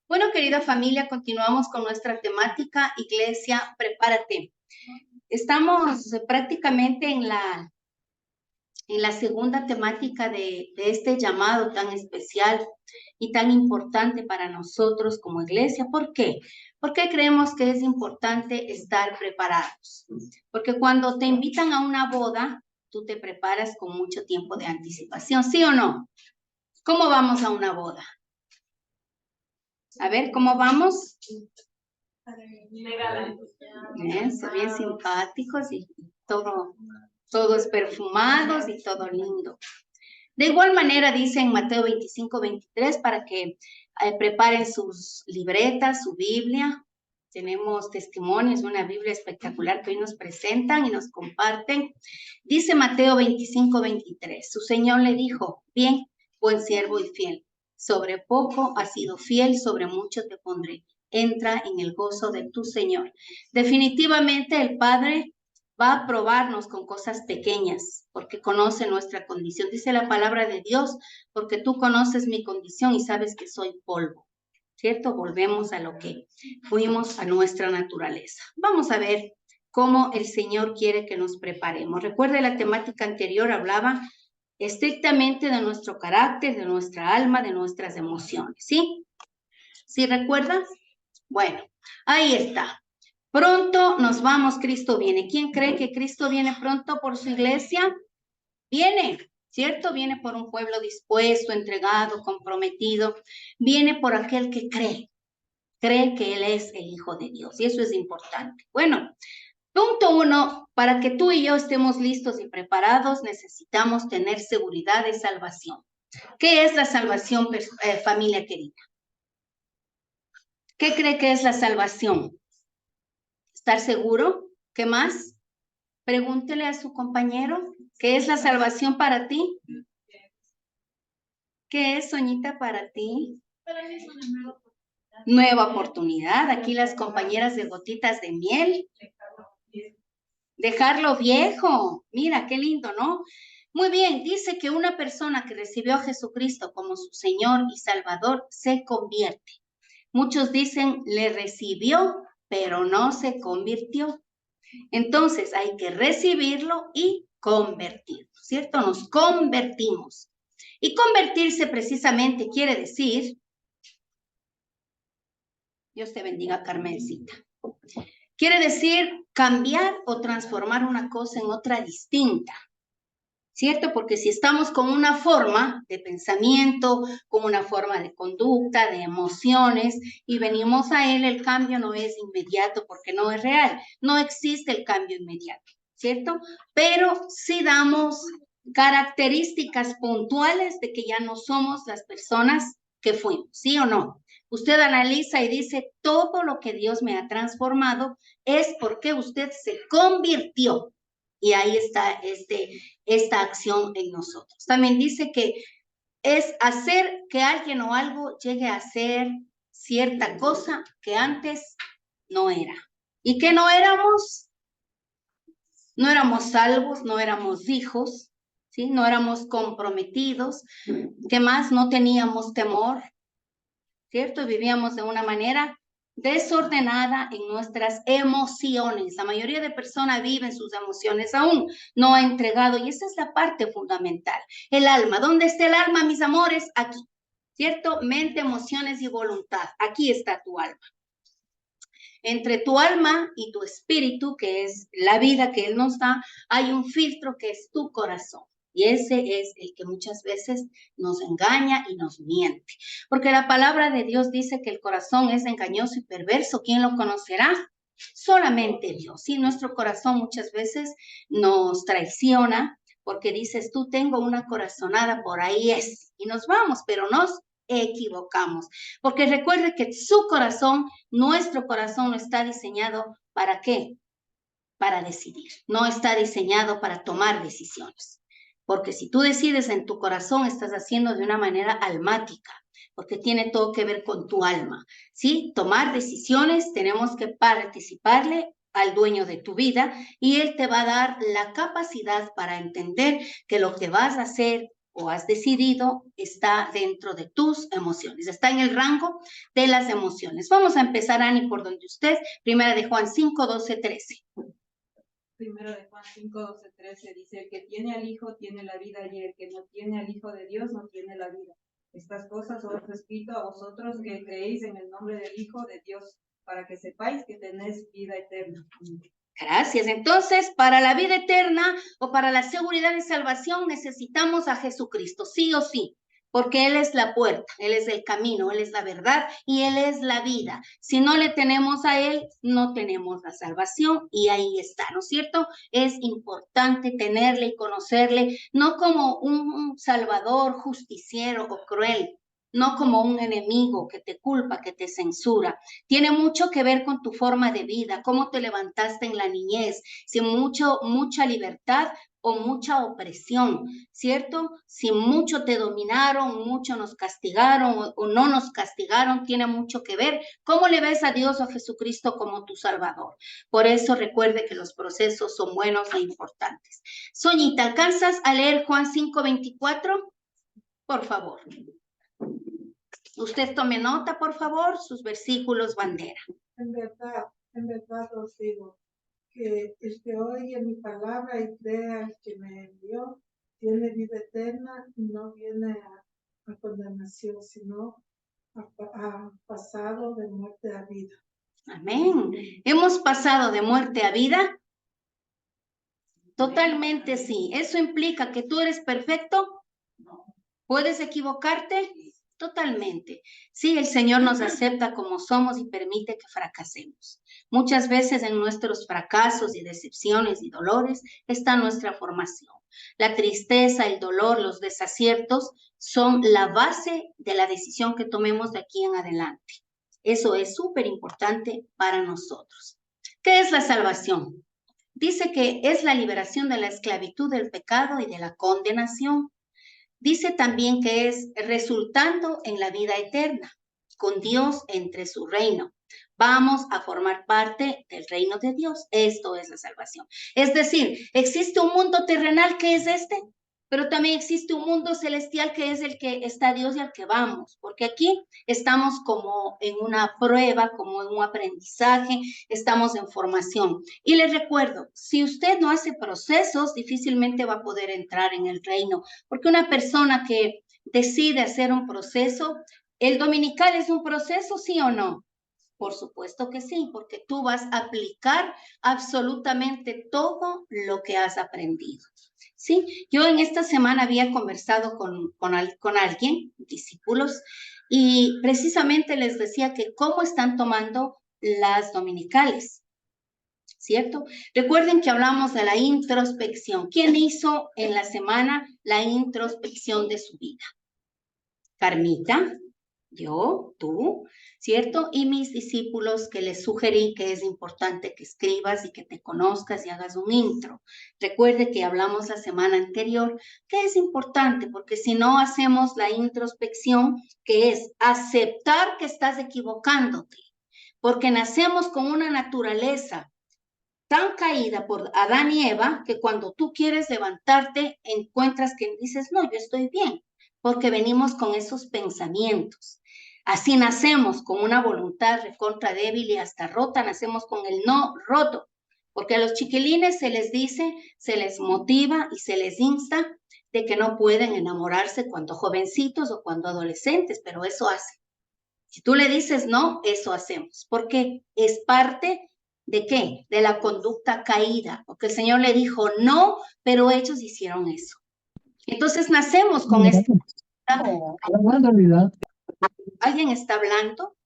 Bueno, querida familia, continuamos con nuestra temática Iglesia, prepárate. Estamos prácticamente en la segunda temática de este llamado tan especial y tan importante para nosotros como iglesia. ¿Por qué? Porque creemos que es importante estar preparados. Porque cuando te invitan a una boda, tú te preparas con mucho tiempo de anticipación, ¿sí o no? ¿Cómo vamos a una boda? A ver, ¿cómo vamos? Se ven simpáticos y todos perfumados y todo lindo. De igual manera dice en Mateo 25:23 para que preparen sus libretas, su Biblia. Tenemos testimonios, una Biblia espectacular que hoy nos presentan y nos comparten. Dice Mateo 25:23, su Señor le dijo, bien, buen siervo y fiel, sobre poco has sido fiel, sobre mucho te pondré. Entra en el gozo de tu Señor. Definitivamente el Padre va a probarnos con cosas pequeñas, porque conoce nuestra condición. Dice la palabra de Dios, porque tú conoces mi condición y sabes que soy polvo, ¿cierto? Volvemos a lo que fuimos, a nuestra naturaleza. Vamos a ver cómo el Señor quiere que nos preparemos. Recuerde, la temática anterior hablaba estrictamente de nuestro carácter, de nuestra alma, de nuestras emociones, ¿sí? ¿Sí recuerdas? Bueno, ahí está. Pronto nos vamos, Cristo viene. ¿Quién cree que Cristo viene pronto por su iglesia? Viene, ¿cierto? Viene por un pueblo dispuesto, entregado, comprometido. Viene por aquel que cree que Él es el Hijo de Dios. Y eso es importante. Bueno, punto 1, para que tú y yo estemos listos y preparados, necesitamos tener seguridad de salvación. ¿Qué es la salvación, familia querida? ¿Qué cree que es la salvación? ¿Estar seguro? ¿Qué más? Pregúntele a su compañero, ¿qué es la salvación para ti? ¿Qué es, Soñita, para ti? Para mí es una nueva oportunidad. Aquí las compañeras de Gotitas de Miel. Dejarlo viejo. Mira, qué lindo, ¿no? Muy bien, dice que una persona que recibió a Jesucristo como su Señor y Salvador se convierte. Muchos dicen, le recibió, pero no se convirtió. Entonces hay que recibirlo y convertirlo, ¿cierto? Nos convertimos. Y convertirse precisamente quiere decir, Dios te bendiga, Carmencita, quiere decir cambiar o transformar una cosa en otra distinta, ¿cierto? Porque si estamos con una forma de pensamiento, con una forma de conducta, de emociones, y venimos a Él, el cambio no es inmediato porque no es real. No existe el cambio inmediato, ¿cierto? Pero sí damos características puntuales de que ya no somos las personas que fuimos, ¿sí o no? Usted analiza y dice, todo lo que Dios me ha transformado es porque usted se convirtió. Y ahí está esta acción en nosotros. También dice que es hacer que alguien o algo llegue a ser cierta cosa que antes no era. ¿Y qué no éramos? No éramos salvos, no éramos hijos, ¿sí? No éramos comprometidos. ¿Qué más? No teníamos temor, ¿cierto? Vivíamos de una manera desordenada en nuestras emociones. La mayoría de personas viven sus emociones aún, no ha entregado, y esa es la parte fundamental. El alma, ¿dónde está el alma, mis amores? Aquí, ¿cierto? Mente, emociones y voluntad. Aquí está tu alma. Entre tu alma y tu espíritu, que es la vida que Él nos da, hay un filtro que es tu corazón. Y ese es el que muchas veces nos engaña y nos miente. Porque la palabra de Dios dice que el corazón es engañoso y perverso. ¿Quién lo conocerá? Solamente Dios. Y nuestro corazón muchas veces nos traiciona porque dices, tú tengo una corazonada, por ahí es. Y nos vamos, pero nos equivocamos. Porque recuerde que su corazón, nuestro corazón no está diseñado ¿para qué? Para decidir. No está diseñado para tomar decisiones. Porque si tú decides en tu corazón, estás haciendo de una manera almática, porque tiene todo que ver con tu alma, ¿sí? Tomar decisiones, tenemos que participarle al dueño de tu vida y él te va a dar la capacidad para entender que lo que vas a hacer o has decidido está dentro de tus emociones, está en el rango de las emociones. Vamos a empezar, Ani, por donde usted, primera de Juan 5, 12, 13. Primero de Juan 5, 12, 13 dice, el que tiene al Hijo tiene la vida y el que no tiene al Hijo de Dios no tiene la vida. Estas cosas os he escrito a vosotros que creéis en el nombre del Hijo de Dios, para que sepáis que tenéis vida eterna. Gracias. Entonces, para la vida eterna o para la seguridad de salvación necesitamos a Jesucristo, sí o sí, porque Él es la puerta, Él es el camino, Él es la verdad y Él es la vida. Si no le tenemos a Él, no tenemos la salvación y ahí está, ¿no es cierto? Es importante tenerle y conocerle, no como un salvador justiciero o cruel, no como un enemigo que te culpa, que te censura. Tiene mucho que ver con tu forma de vida, cómo te levantaste en la niñez, si mucha libertad o mucha opresión, ¿cierto? Si mucho te dominaron, mucho nos castigaron o no nos castigaron, tiene mucho que ver cómo le ves a Dios o a Jesucristo como tu Salvador. Por eso recuerde que los procesos son buenos e importantes. Soñita, ¿alcanzas a leer Juan 5:24? Por favor. Usted tome nota, por favor, sus versículos bandera. En verdad os digo, que el que oye mi palabra y crea el que me envió, tiene vida eterna y no viene a condenación, sino a pasado de muerte a vida. Amén. ¿Hemos pasado de muerte a vida? Totalmente sí. ¿Eso implica que tú eres perfecto? ¿Puedes equivocarte? Totalmente. Sí, el Señor nos acepta como somos y permite que fracasemos. Muchas veces en nuestros fracasos y decepciones y dolores está nuestra formación. La tristeza, el dolor, los desaciertos son la base de la decisión que tomemos de aquí en adelante. Eso es súper importante para nosotros. ¿Qué es la salvación? Dice que es la liberación de la esclavitud del pecado y de la condenación. Dice también que es resultando en la vida eterna, con Dios entre su reino. Vamos a formar parte del reino de Dios. Esto es la salvación. Es decir, existe un mundo terrenal que es este, pero también existe un mundo celestial que es el que está Dios y al que vamos, porque aquí estamos como en una prueba, como en un aprendizaje, estamos en formación. Y les recuerdo, si usted no hace procesos, difícilmente va a poder entrar en el reino, porque una persona que decide hacer un proceso, ¿el dominical es un proceso, sí o no? Por supuesto que sí, porque tú vas a aplicar absolutamente todo lo que has aprendido. Sí, yo en esta semana había conversado con alguien, discípulos, y precisamente les decía que cómo están tomando las dominicales, ¿cierto? Recuerden que hablamos de la introspección. ¿Quién hizo en la semana la introspección de su vida? Carmita, yo, tú, ¿cierto? Y mis discípulos que les sugerí que es importante que escribas y que te conozcas y hagas un intro. Recuerde que hablamos la semana anterior que es importante porque si no hacemos la introspección, que es aceptar que estás equivocándote, porque nacemos con una naturaleza tan caída por Adán y Eva que cuando tú quieres levantarte encuentras que dices, no, yo estoy bien, porque venimos con esos pensamientos. Así nacemos con una voluntad recontra débil y hasta rota, nacemos con el no roto, porque a los chiquilines se les dice, se les motiva y se les insta de que no pueden enamorarse cuando jovencitos o cuando adolescentes, pero eso hacen. Si tú le dices no, eso hacemos, porque es parte ¿de qué? De la conducta caída, porque el Señor le dijo no, pero ellos hicieron eso. Entonces nacemos con esta. ¿Alguien está hablando?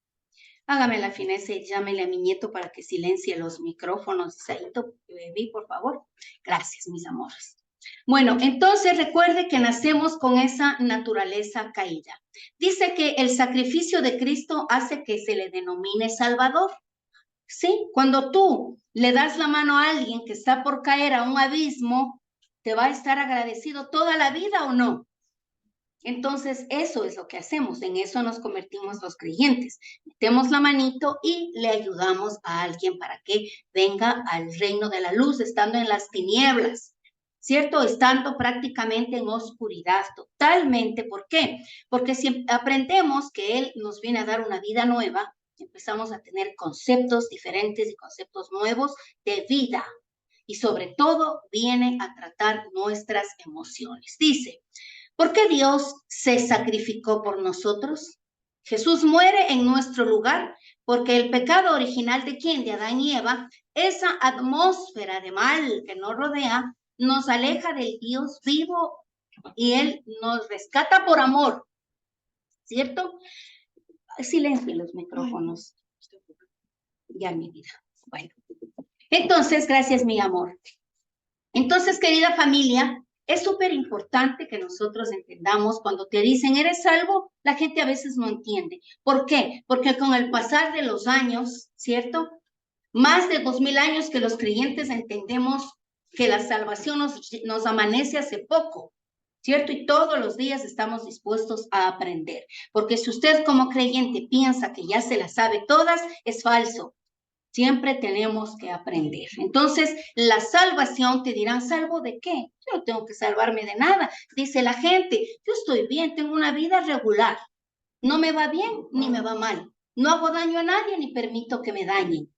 Hágame la fineza y llámele a mi nieto para que silencie los micrófonos. Isaíto, bebé, por favor. Gracias, mis amores. Bueno, entonces recuerde que nacemos con esa naturaleza caída. Dice que el sacrificio de Cristo hace que se le denomine Salvador. Sí, cuando tú le das la mano a alguien que está por caer a un abismo, ¿te va a estar agradecido toda la vida o no? Entonces, eso es lo que hacemos, en eso nos convertimos los creyentes. Metemos la manito y le ayudamos a alguien para que venga al reino de la luz, estando en las tinieblas. ¿cierto? Estando prácticamente en oscuridad totalmente. ¿Por qué? Porque si aprendemos que Él nos viene a dar una vida nueva, empezamos a tener conceptos diferentes y conceptos nuevos de vida. Y sobre todo viene a tratar nuestras emociones. Dice, ¿por qué Dios se sacrificó por nosotros? Jesús muere en nuestro lugar porque el pecado original de quién, de Adán y Eva, esa atmósfera de mal que nos rodea, nos aleja del Dios vivo y Él nos rescata por amor, ¿cierto? Silencio los micrófonos. Ya, mi vida. Bueno, entonces, gracias, mi amor. Entonces, querida familia, es súper importante que nosotros entendamos cuando te dicen eres salvo, la gente a veces no entiende. ¿Por qué? Porque con el pasar de los años, ¿cierto? Más de 2000 años que los creyentes entendemos que la salvación nos amanece hace poco, ¿cierto? Y todos los días estamos dispuestos a aprender. Porque si usted como creyente piensa que ya se las sabe todas, es falso. Siempre tenemos que aprender. Entonces, la salvación, te dirán, ¿salvo de qué? Yo no tengo que salvarme de nada. Dice la gente, yo estoy bien, tengo una vida regular. No me va bien ni me va mal. No hago daño a nadie ni permito que me dañen.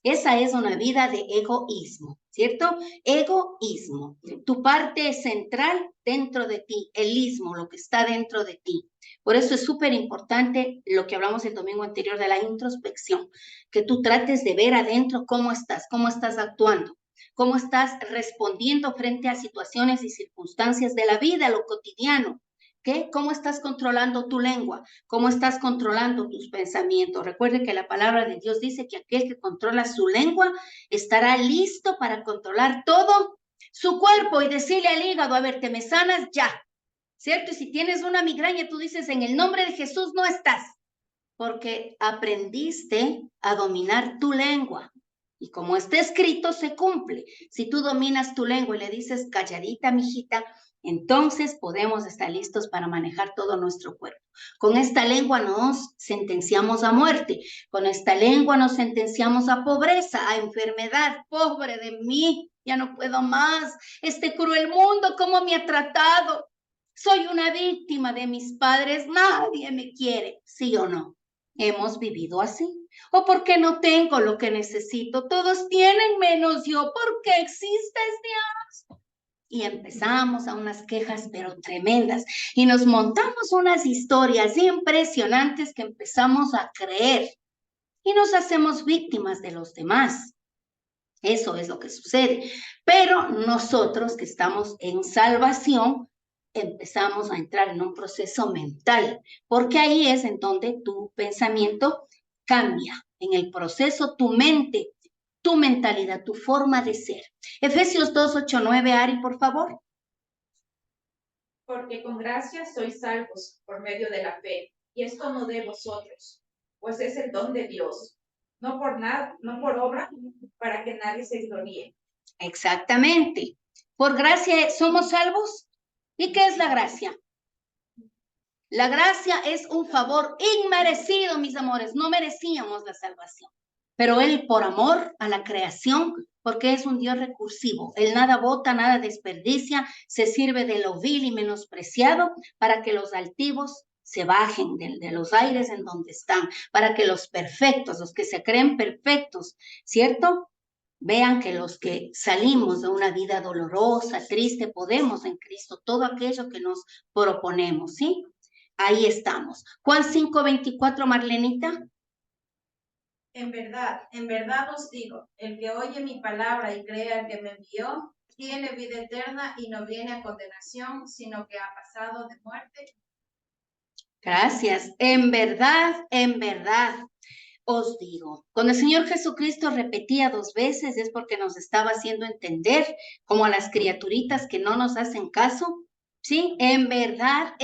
Esa es una vida de egoísmo, ¿cierto? Egoísmo. Tu parte central dentro de ti, el ismo, lo que está dentro de ti. Por eso es súper importante lo que hablamos el domingo anterior de la introspección, que tú trates de ver adentro cómo estás actuando, cómo estás respondiendo frente a situaciones y circunstancias de la vida, lo cotidiano. ¿Qué? ¿Cómo estás controlando tu lengua? ¿Cómo estás controlando tus pensamientos? Recuerde que la palabra de Dios dice que aquel que controla su lengua estará listo para controlar todo su cuerpo y decirle al hígado, a ver, te me sanas ya, ¿cierto? Y si tienes una migraña, tú dices, en el nombre de Jesús no estás, porque aprendiste a dominar tu lengua. Y como está escrito, se cumple. Si tú dominas tu lengua y le dices, calladita, mijita, entonces podemos estar listos para manejar todo nuestro cuerpo. Con esta lengua nos sentenciamos a muerte. Con esta lengua nos sentenciamos a pobreza, a enfermedad. Pobre de mí, ya no puedo más. Este cruel mundo, ¿cómo me ha tratado? Soy una víctima de mis padres. Nadie me quiere, ¿sí o no? Hemos vivido así. ¿O porque no tengo lo que necesito? Todos tienen menos yo. ¿Por qué existes, Dios? Y empezamos a unas quejas, pero tremendas. Y nos montamos unas historias impresionantes que empezamos a creer. Y nos hacemos víctimas de los demás. Eso es lo que sucede. Pero nosotros que estamos en salvación, empezamos a entrar en un proceso mental, porque ahí es en donde tu pensamiento cambia. En el proceso, tu mente, tu mentalidad, tu forma de ser. Efesios 2, 8, 9, Ari, por favor. Porque con gracia sois salvos por medio de la fe, y esto no de vosotros, pues es el don de Dios, no por nada, no por obra, para que nadie se gloríe. Exactamente. Por gracia somos salvos. ¿Y qué es la gracia? La gracia es un favor inmerecido, mis amores. No merecíamos la salvación. Pero Él, por amor a la creación, porque es un Dios recursivo, Él nada bota, nada desperdicia, se sirve de lo vil y menospreciado para que los altivos se bajen de los aires en donde están, para que los perfectos, los que se creen perfectos, ¿cierto? Vean que los que salimos de una vida dolorosa, triste, podemos en Cristo todo aquello que nos proponemos, ¿sí? Ahí estamos. Juan 5:24, Marlenita. En verdad os digo, el que oye mi palabra y cree al que me envió, tiene vida eterna y no viene a condenación, sino que ha pasado de muerte. Gracias. En verdad os digo. Cuando el Señor Jesucristo repetía 2 veces es porque nos estaba haciendo entender, como a las criaturitas que no nos hacen caso, ¿sí? En verdad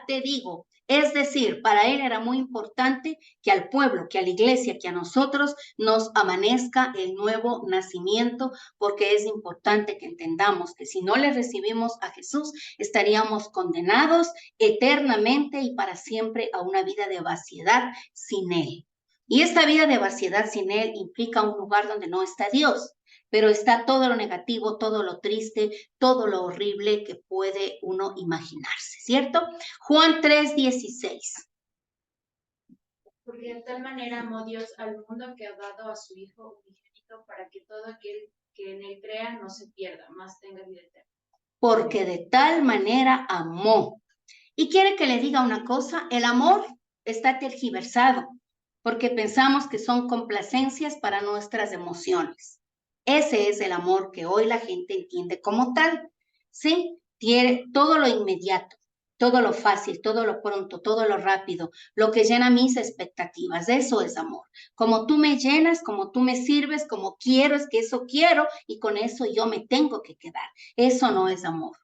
te digo. Es decir, para Él era muy importante que al pueblo, que a la iglesia, que a nosotros nos amanezca el nuevo nacimiento, porque es importante que entendamos que si no le recibimos a Jesús, estaríamos condenados eternamente y para siempre a una vida de vaciedad sin Él. Y esta vida de vaciedad sin Él implica un lugar donde no está Dios. pero está todo lo negativo, todo lo triste, todo lo horrible que puede uno imaginarse, ¿cierto? Juan 3:16. Porque de tal manera amó Dios al mundo que ha dado a su Hijo unigénito para que todo aquel que en él crea no se pierda, mas tenga vida eterna. Porque de tal manera amó. Y quiere que le diga una cosa, el amor está tergiversado, porque pensamos que son complacencias para nuestras emociones. Ese es el amor que hoy la gente entiende como tal, ¿sí? Tiene todo lo inmediato, todo lo fácil, todo lo pronto, todo lo rápido, lo que llena mis expectativas, eso es amor. Como tú me llenas, como tú me sirves, como quiero, es que eso quiero y con eso yo me tengo que quedar. Eso no es amor,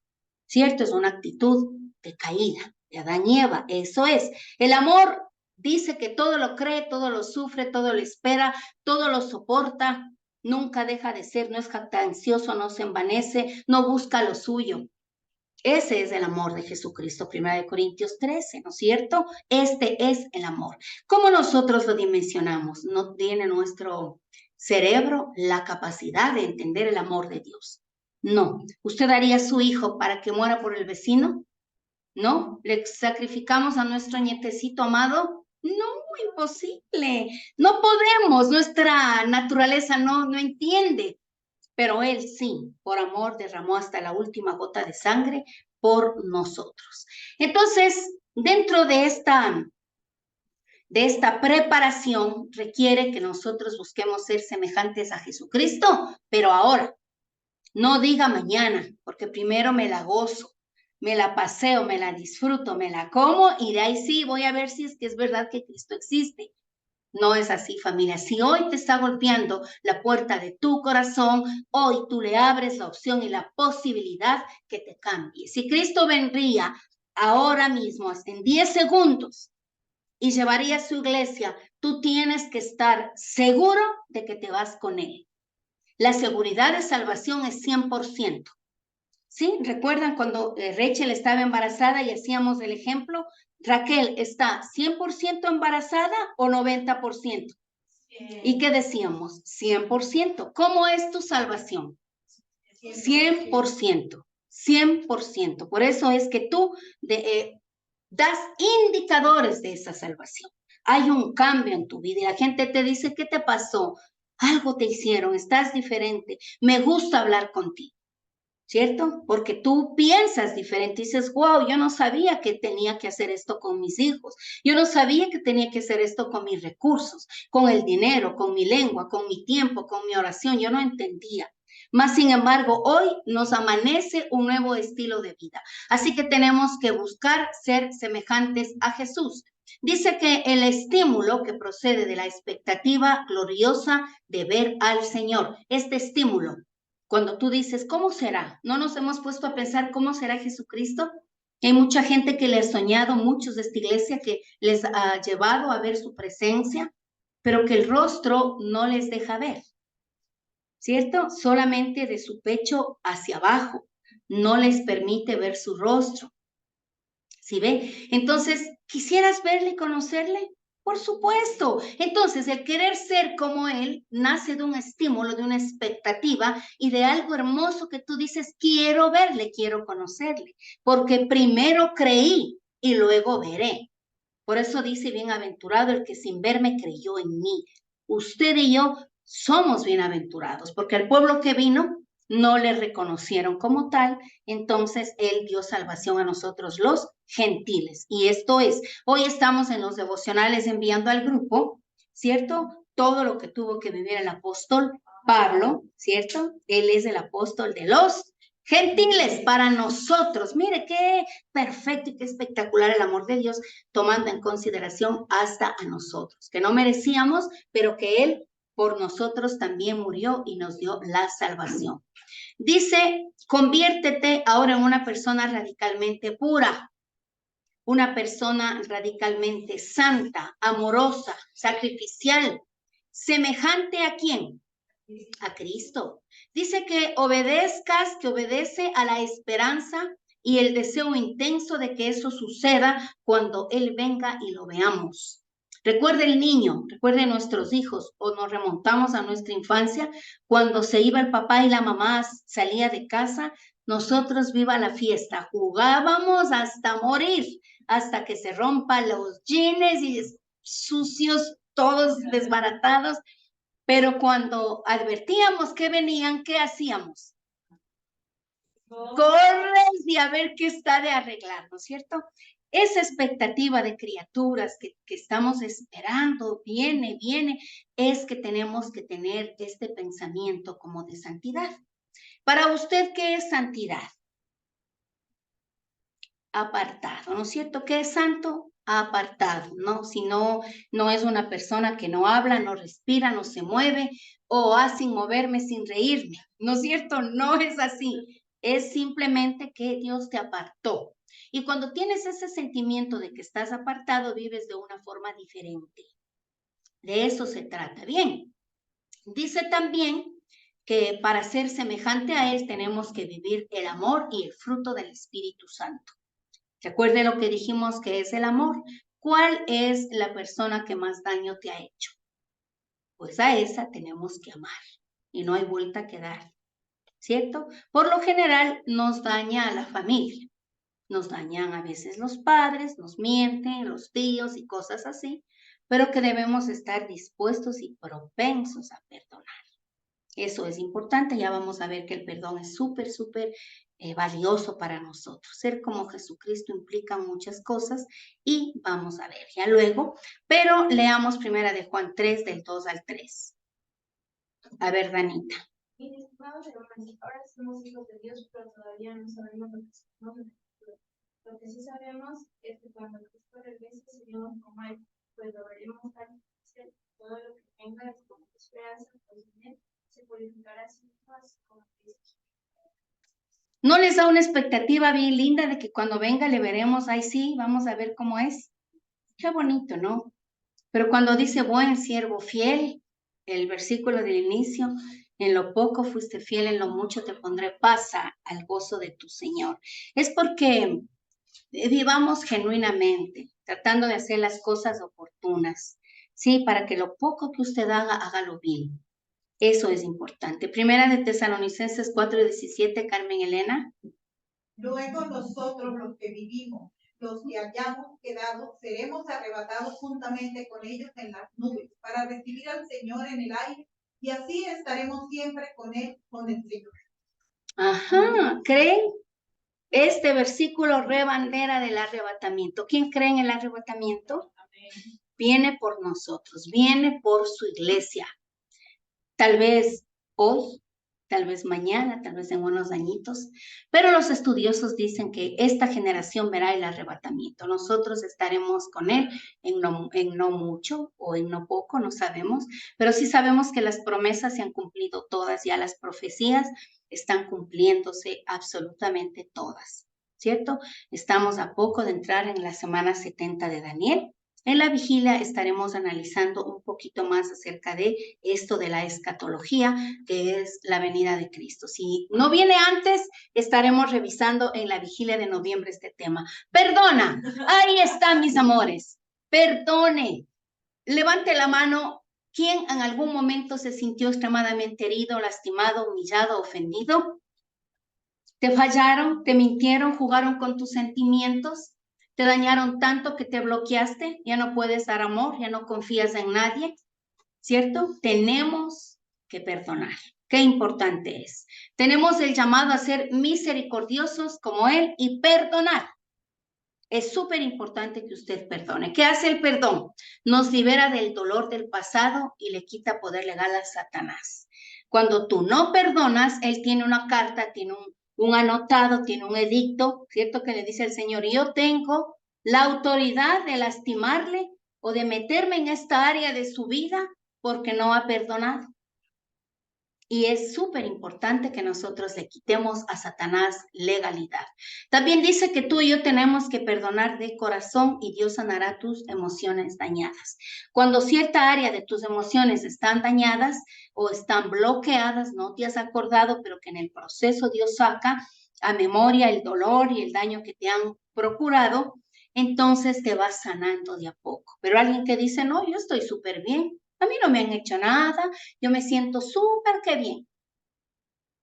¿cierto? Es una actitud de caída, de Adán y Eva, eso es. El amor dice que todo lo cree, todo lo sufre, todo lo espera, todo lo soporta, nunca deja de ser, no es jactancioso, no se envanece, no busca lo suyo. Ese es el amor de Jesucristo, 1 Corintios 13, ¿no es cierto? Este es el amor. ¿Cómo nosotros lo dimensionamos? No tiene nuestro cerebro la capacidad de entender el amor de Dios. No. ¿Usted daría a su hijo para que muera por el vecino? ¿No? ¿Le sacrificamos a nuestro nietecito amado? No, imposible. No podemos, nuestra naturaleza no entiende. Pero Él sí, por amor, derramó hasta la última gota de sangre por nosotros. Entonces, dentro de esta preparación requiere que nosotros busquemos ser semejantes a Jesucristo, pero ahora, no diga mañana, porque primero me la gozo, me la paseo, me la disfruto, me la como y de ahí sí voy a ver si es que es verdad que Cristo existe. No es así, familia. Si hoy te está golpeando la puerta de tu corazón, hoy tú le abres la opción y la posibilidad que te cambie. Si Cristo vendría ahora mismo, hasta en 10 segundos, y llevaría a su iglesia, tú tienes que estar seguro de que te vas con Él. La seguridad de salvación es 100%. ¿Sí? ¿Recuerdan cuando Rachel estaba embarazada y hacíamos el ejemplo? Raquel, ¿está 100% embarazada o 90%? ¿Y qué decíamos? 100%. ¿Cómo es tu salvación? 100%. 100%. Por eso es que tú das indicadores de esa salvación. Hay un cambio en tu vida y la gente te dice, ¿qué te pasó? Algo te hicieron, estás diferente, me gusta hablar contigo. ¿Cierto? Porque tú piensas diferente y dices, wow, yo no sabía que tenía que hacer esto con mis hijos, yo no sabía que tenía que hacer esto con mis recursos, con el dinero, con mi lengua, con mi tiempo, con mi oración, yo no entendía. Mas, sin embargo, hoy nos amanece un nuevo estilo de vida. Así que tenemos que buscar ser semejantes a Jesús. Dice que el estímulo que procede de la expectativa gloriosa de ver al Señor, este estímulo, cuando tú dices, ¿cómo será? ¿No nos hemos puesto a pensar cómo será Jesucristo? Hay mucha gente que le ha soñado, muchos de esta iglesia que les ha llevado a ver su presencia, pero que el rostro no les deja ver, ¿cierto? Solamente de su pecho hacia abajo, no les permite ver su rostro. ¿Sí ve? Entonces, ¿quisieras verle y conocerle? Por supuesto. Entonces, el querer ser como Él nace de un estímulo, de una expectativa y de algo hermoso que tú dices, quiero verle, quiero conocerle, porque primero creí y luego veré. Por eso dice, bienaventurado el que sin verme creyó en mí. Usted y yo somos bienaventurados, porque el pueblo que vino no le reconocieron como tal, entonces Él dio salvación a nosotros los gentiles. Y esto es, hoy estamos en los devocionales enviando al grupo, ¿cierto? Todo lo que tuvo que vivir el apóstol Pablo, ¿cierto? Él es el apóstol de los gentiles para nosotros. Mire qué perfecto y qué espectacular el amor de Dios, tomando en consideración hasta a nosotros, que no merecíamos, pero que Él por nosotros también murió y nos dio la salvación. Dice, conviértete ahora en una persona radicalmente pura, una persona radicalmente santa, amorosa, sacrificial, semejante ¿a quién? A Cristo. Dice que obedezcas, que obedece a la esperanza y el deseo intenso de que eso suceda cuando Él venga y lo veamos. Recuerde el niño, recuerde nuestros hijos, o nos remontamos a nuestra infancia, cuando se iba el papá y la mamá salía de casa, nosotros viva la fiesta, jugábamos hasta morir, hasta que se rompan los jeans y sucios, todos desbaratados, pero cuando advertíamos que venían, ¿qué hacíamos? Corres y a ver qué está de arreglar, ¿no es cierto? Esa expectativa de criaturas que estamos esperando, viene, es que tenemos que tener este pensamiento como de santidad. Para usted, ¿qué es santidad? Apartado, ¿no es cierto? ¿Qué es santo? Apartado, ¿no? Si no es una persona que no habla, no respira, no se mueve, o sin moverme, sin reírme, ¿no es cierto? No es así. Es simplemente que Dios te apartó. Y cuando tienes ese sentimiento de que estás apartado, vives de una forma diferente. De eso se trata. Bien, dice también que para ser semejante a Él tenemos que vivir el amor y el fruto del Espíritu Santo. Recuerde lo que dijimos que es el amor. ¿Cuál es la persona que más daño te ha hecho? Pues a esa tenemos que amar y no hay vuelta que dar, ¿cierto? Por lo general nos daña a la familia. Nos dañan a veces los padres, nos mienten, los tíos y cosas así, pero que debemos estar dispuestos y propensos a perdonar. Eso es importante, ya vamos a ver que el perdón es súper valioso para nosotros. Ser como Jesucristo implica muchas cosas y vamos a ver ya luego, pero leamos primera de Juan 3, del 2 al 3. A ver, Danita. Mis estimados hermanos, ahora somos hijos de Dios, pero todavía no sabemos lo que somos en el futuro. Lo que sí sabemos es que cuando Cristo regrese seremos como Él, pues lo veremos tal vez todo lo que venga es como esperanza, pues en Él se purificará así como Cristo. ¿No les da una expectativa bien linda de que cuando venga le veremos, ay sí, vamos a ver cómo es? Qué bonito, ¿no? Pero cuando dice buen siervo fiel, el versículo del inicio, en lo poco fuiste fiel, en lo mucho te pondré, pasa al gozo de tu Señor. Es porque vivamos genuinamente, tratando de hacer las cosas oportunas, ¿sí? Para que lo poco que usted haga, hágalo bien. Eso es importante. Primera de Tesalonicenses 4:17, Carmen Elena. Luego nosotros los que vivimos, los que hayamos quedado, seremos arrebatados juntamente con ellos en las nubes para recibir al Señor en el aire y así estaremos siempre con Él, con el Señor. Ajá, ¿creen? Este versículo rebandera del arrebatamiento. ¿Quién cree en el arrebatamiento? Viene por nosotros, viene por su iglesia. Tal vez hoy, tal vez mañana, tal vez en unos añitos, pero los estudiosos dicen que esta generación verá el arrebatamiento. Nosotros estaremos con él en no mucho o en no poco, no sabemos, pero sí sabemos que las promesas se han cumplido todas, ya las profecías están cumpliéndose absolutamente todas, ¿cierto? Estamos a poco de entrar en la semana 70 de Daniel. En la vigilia estaremos analizando un poquito más acerca de esto de la escatología, que es la venida de Cristo. Si no viene antes, estaremos revisando en la vigilia de noviembre este tema. Perdona, ahí están mis amores, perdone. Levante la mano, ¿quién en algún momento se sintió extremadamente herido, lastimado, humillado, ofendido? ¿Te fallaron, te mintieron, jugaron con tus sentimientos? ¿Te dañaron tanto que te bloqueaste? Ya no puedes dar amor, ya no confías en nadie, ¿cierto? Tenemos que perdonar. Qué importante es. Tenemos el llamado a ser misericordiosos como Él y perdonar. Es súper importante que usted perdone. ¿Qué hace el perdón? Nos libera del dolor del pasado y le quita poder legal a Satanás. Cuando tú no perdonas, Él tiene una carta, tiene un anotado, tiene un edicto, ¿cierto? Que le dice el Señor, yo tengo la autoridad de lastimarle o de meterme en esta área de su vida porque no ha perdonado. Y es súper importante que nosotros le quitemos a Satanás legalidad. También dice que tú y yo tenemos que perdonar de corazón y Dios sanará tus emociones dañadas. Cuando cierta área de tus emociones están dañadas o están bloqueadas, no te has acordado, pero que en el proceso Dios saca a memoria el dolor y el daño que te han procurado, entonces te vas sanando de a poco. Pero alguien que dice, no, yo estoy súper bien, a mí no me han hecho nada, yo me siento súper que bien.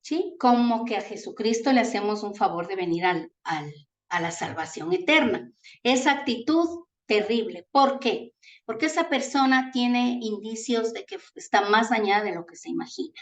¿Sí? Como que a Jesucristo le hacemos un favor de venir a la salvación eterna. Esa actitud terrible. ¿Por qué? Porque esa persona tiene indicios de que está más dañada de lo que se imagina.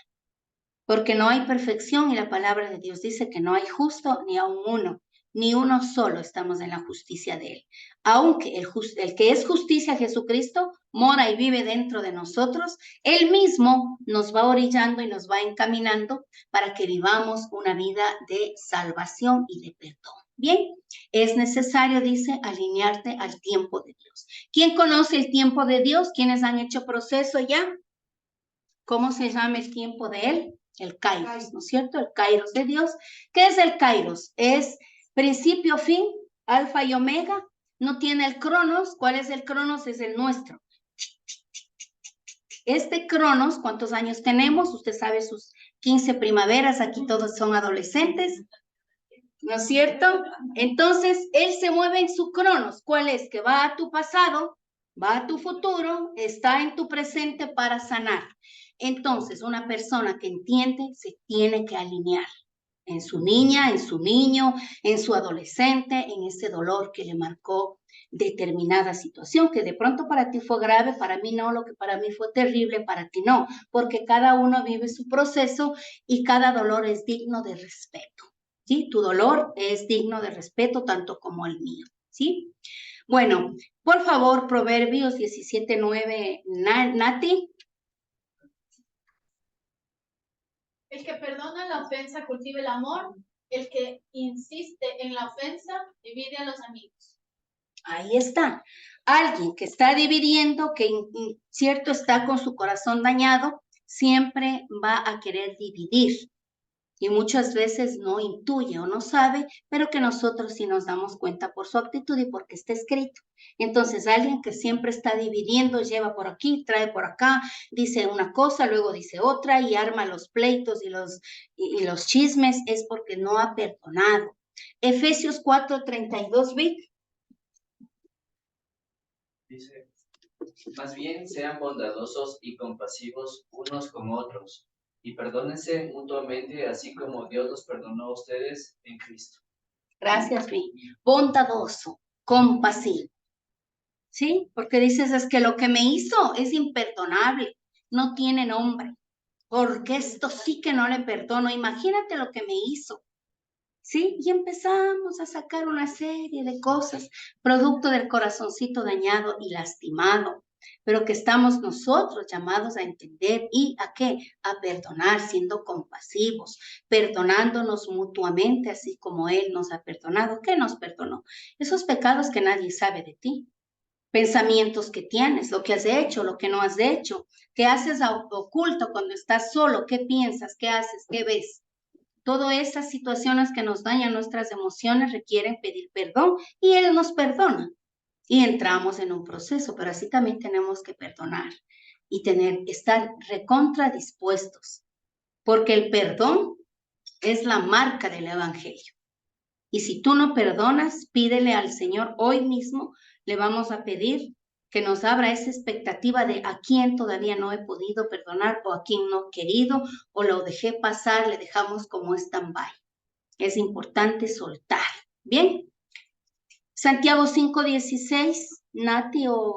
Porque no hay perfección y la palabra de Dios dice que no hay justo ni aun uno, ni uno solo estamos en la justicia de Él. Aunque el que es justicia, Jesucristo, mora y vive dentro de nosotros, Él mismo nos va orillando y nos va encaminando para que vivamos una vida de salvación y de perdón. Bien, es necesario, dice, alinearte al tiempo de Dios. ¿Quién conoce el tiempo de Dios? ¿Quiénes han hecho proceso ya? ¿Cómo se llama el tiempo de Él? El Kairos, ¿no es cierto? El Kairos de Dios. ¿Qué es el Kairos? Es principio, fin, alfa y omega. No tiene el Cronos. ¿Cuál es el Cronos? Es el nuestro. Este Cronos, ¿cuántos años tenemos? Usted sabe sus 15 primaveras, aquí todos son adolescentes, ¿no es cierto? Entonces, él se mueve en su Cronos. ¿Cuál es? Que va a tu pasado, va a tu futuro, está en tu presente para sanar. Entonces, una persona que entiende se tiene que alinear en su niña, en su niño, en su adolescente, en ese dolor que le marcó determinada situación, que de pronto para ti fue grave, para mí no, lo que para mí fue terrible, para ti no, porque cada uno vive su proceso y cada dolor es digno de respeto, ¿sí? Tu dolor es digno de respeto tanto como el mío, ¿sí? Bueno, por favor, Proverbios 17:9, Nati. El que perdona la ofensa cultiva el amor, el que insiste en la ofensa divide a los amigos. Ahí está. Alguien que está dividiendo, que cierto está con su corazón dañado, siempre va a querer dividir. Y muchas veces no intuye o no sabe, pero que nosotros sí nos damos cuenta por su actitud y porque está escrito. Entonces, alguien que siempre está dividiendo, lleva por aquí, trae por acá, dice una cosa, luego dice otra y arma los pleitos y los chismes, es porque no ha perdonado. Efesios 4:32, Vic. Dice, más bien sean bondadosos y compasivos unos con otros, y perdónense mutuamente, así como Dios los perdonó a ustedes en Cristo. Gracias, Vic. Bondadoso, compasivo. ¿Sí? Porque dices, es que lo que me hizo es imperdonable, no tiene nombre, porque esto sí que no le perdono. Imagínate lo que me hizo. ¿Sí? Y empezamos a sacar una serie de cosas, producto del corazoncito dañado y lastimado, pero que estamos nosotros llamados a entender y a qué, a perdonar, siendo compasivos, perdonándonos mutuamente, así como Él nos ha perdonado. ¿Qué nos perdonó? Esos pecados que nadie sabe de ti, pensamientos que tienes, lo que has hecho, lo que no has hecho, qué haces oculto cuando estás solo, qué piensas, qué haces, qué ves. Todas esas situaciones que nos dañan nuestras emociones requieren pedir perdón y Él nos perdona. Y entramos en un proceso, pero así también tenemos que perdonar y estar recontra dispuestos, porque el perdón es la marca del Evangelio. Y si tú no perdonas, pídele al Señor hoy mismo, le vamos a pedir que nos abra esa expectativa de a quién todavía no he podido perdonar o a quién no he querido o lo dejé pasar, le dejamos como stand-by. Es importante soltar. Bien. Santiago 5:16, Nati 2.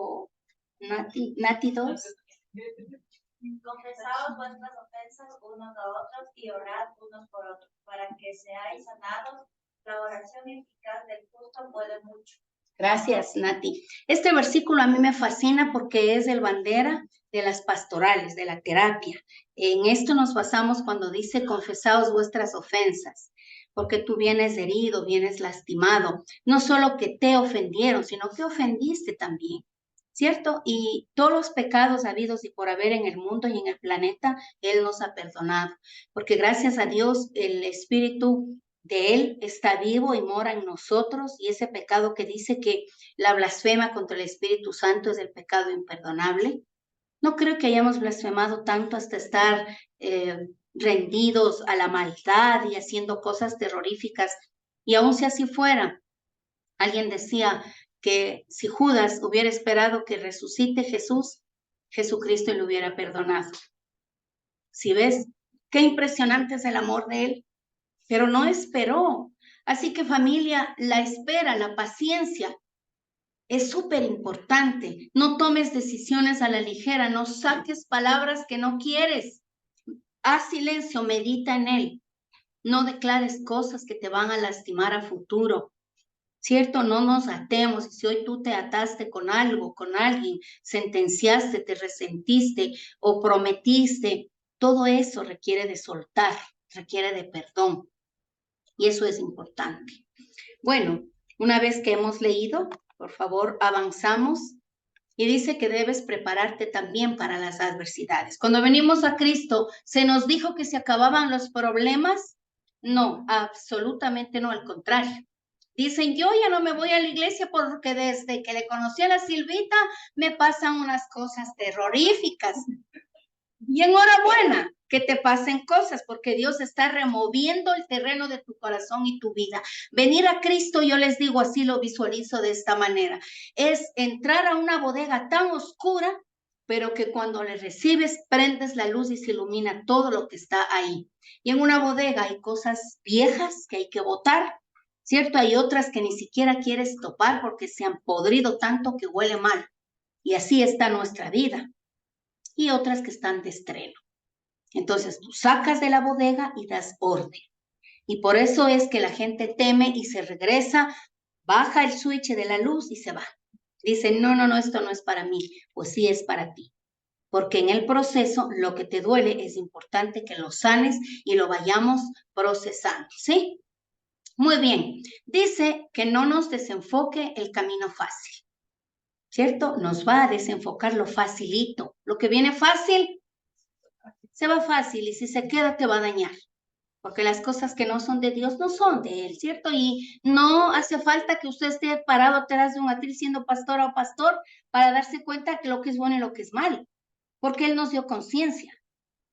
Confesaos vuestras ofensas unos a otros y orad unos por otros, para que seáis sanados. La oración eficaz del justo puede mucho. Gracias, Nati. Este versículo a mí me fascina porque es el bandera de las pastorales, de la terapia. En esto nos basamos cuando dice confesaos vuestras ofensas, porque tú vienes herido, vienes lastimado. No solo que te ofendieron, sino que ofendiste también, ¿cierto? Y todos los pecados habidos y por haber en el mundo y en el planeta, Él nos ha perdonado, porque gracias a Dios el Espíritu de Él está vivo y mora en nosotros, y ese pecado que dice que la blasfema contra el Espíritu Santo es el pecado imperdonable. No creo que hayamos blasfemado tanto hasta estar rendidos a la maldad y haciendo cosas terroríficas, y aun si así fuera, alguien decía que si Judas hubiera esperado que resucite Jesús, Jesucristo le hubiera perdonado. Si ves, qué impresionante es el amor de él, pero no esperó. Así que familia, la espera, la paciencia es súper importante. No tomes decisiones a la ligera, no saques palabras que no quieres. Haz silencio, medita en él. No declares cosas que te van a lastimar a futuro. ¿Cierto? No nos atemos. Si hoy tú te ataste con algo, con alguien, sentenciaste, te resentiste o prometiste, todo eso requiere de soltar, requiere de perdón. Y eso es importante. Bueno, una vez que hemos leído, por favor, avanzamos. Y dice que debes prepararte también para las adversidades. Cuando venimos a Cristo, ¿se nos dijo que se acababan los problemas? No, absolutamente no, al contrario. Dicen, yo ya no me voy a la iglesia porque desde que le conocí a la Silvita me pasan unas cosas terroríficas. Y enhorabuena que te pasen cosas, porque Dios está removiendo el terreno de tu corazón y tu vida. Venir a Cristo, yo les digo, así lo visualizo de esta manera, es entrar a una bodega tan oscura, pero que cuando le recibes, prendes la luz y se ilumina todo lo que está ahí. Y en una bodega hay cosas viejas que hay que botar, ¿cierto? Hay otras que ni siquiera quieres topar porque se han podrido tanto que huele mal. Y así está nuestra vida. Y otras que están de estreno. Entonces tú sacas de la bodega y das orden. Y por eso es que la gente teme y se regresa, baja el switch de la luz y se va. Dice, no, esto no es para mí. Pues sí es para ti. Porque en el proceso lo que te duele es importante que lo sanes y lo vayamos procesando, ¿sí? Muy bien. Dice que no nos desenfoque el camino fácil. ¿Cierto? Nos va a desenfocar lo facilito. Lo que viene fácil, se va fácil y si se queda te va a dañar. Porque las cosas que no son de Dios no son de Él, ¿cierto? Y no hace falta que usted esté parado atrás de un atril siendo pastora o pastor para darse cuenta de lo que es bueno y lo que es malo. Porque Él nos dio conciencia,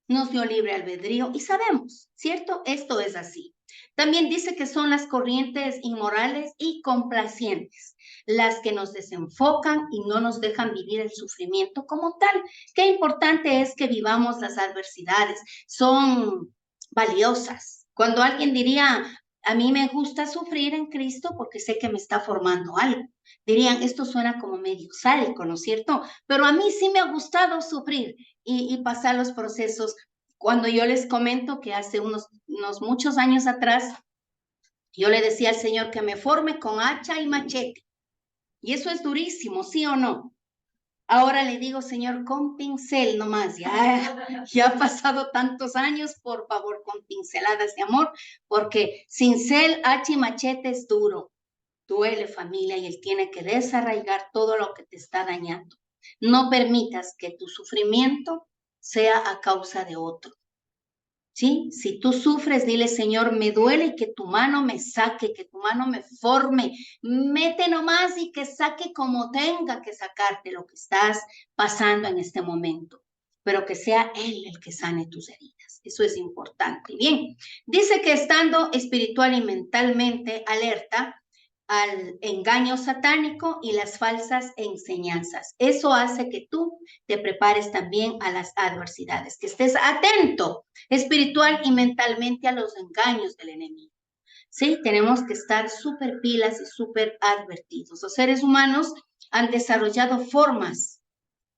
nos dio libre albedrío y sabemos, ¿cierto? Esto es así. También dice que son las corrientes inmorales y complacientes, las que nos desenfocan y no nos dejan vivir el sufrimiento como tal. Qué importante es que vivamos las adversidades, son valiosas. Cuando alguien diría, a mí me gusta sufrir en Cristo porque sé que me está formando algo. Dirían, esto suena como medio sádico, ¿no es cierto? Pero a mí sí me ha gustado sufrir y pasar los procesos. Cuando yo les comento que hace unos muchos años atrás, yo le decía al Señor que me forme con hacha y machete. Y eso es durísimo, ¿sí o no? Ahora le digo, Señor, con pincel nomás, ya ha pasado tantos años, por favor, con pinceladas de amor, porque cincel, hacha y machete es duro, duele familia y Él tiene que desarraigar todo lo que te está dañando. No permitas que tu sufrimiento sea a causa de otro. ¿Sí? Si tú sufres, dile, Señor, me duele y que tu mano me saque, que tu mano me forme, mete nomás y que saque como tenga que sacarte lo que estás pasando en este momento, pero que sea Él el que sane tus heridas. Eso es importante. Bien, dice que estando espiritual y mentalmente alerta al engaño satánico y las falsas enseñanzas. Eso hace que tú te prepares también a las adversidades, que estés atento espiritual y mentalmente a los engaños del enemigo. Sí, tenemos que estar súper pilas y súper advertidos. Los seres humanos han desarrollado formas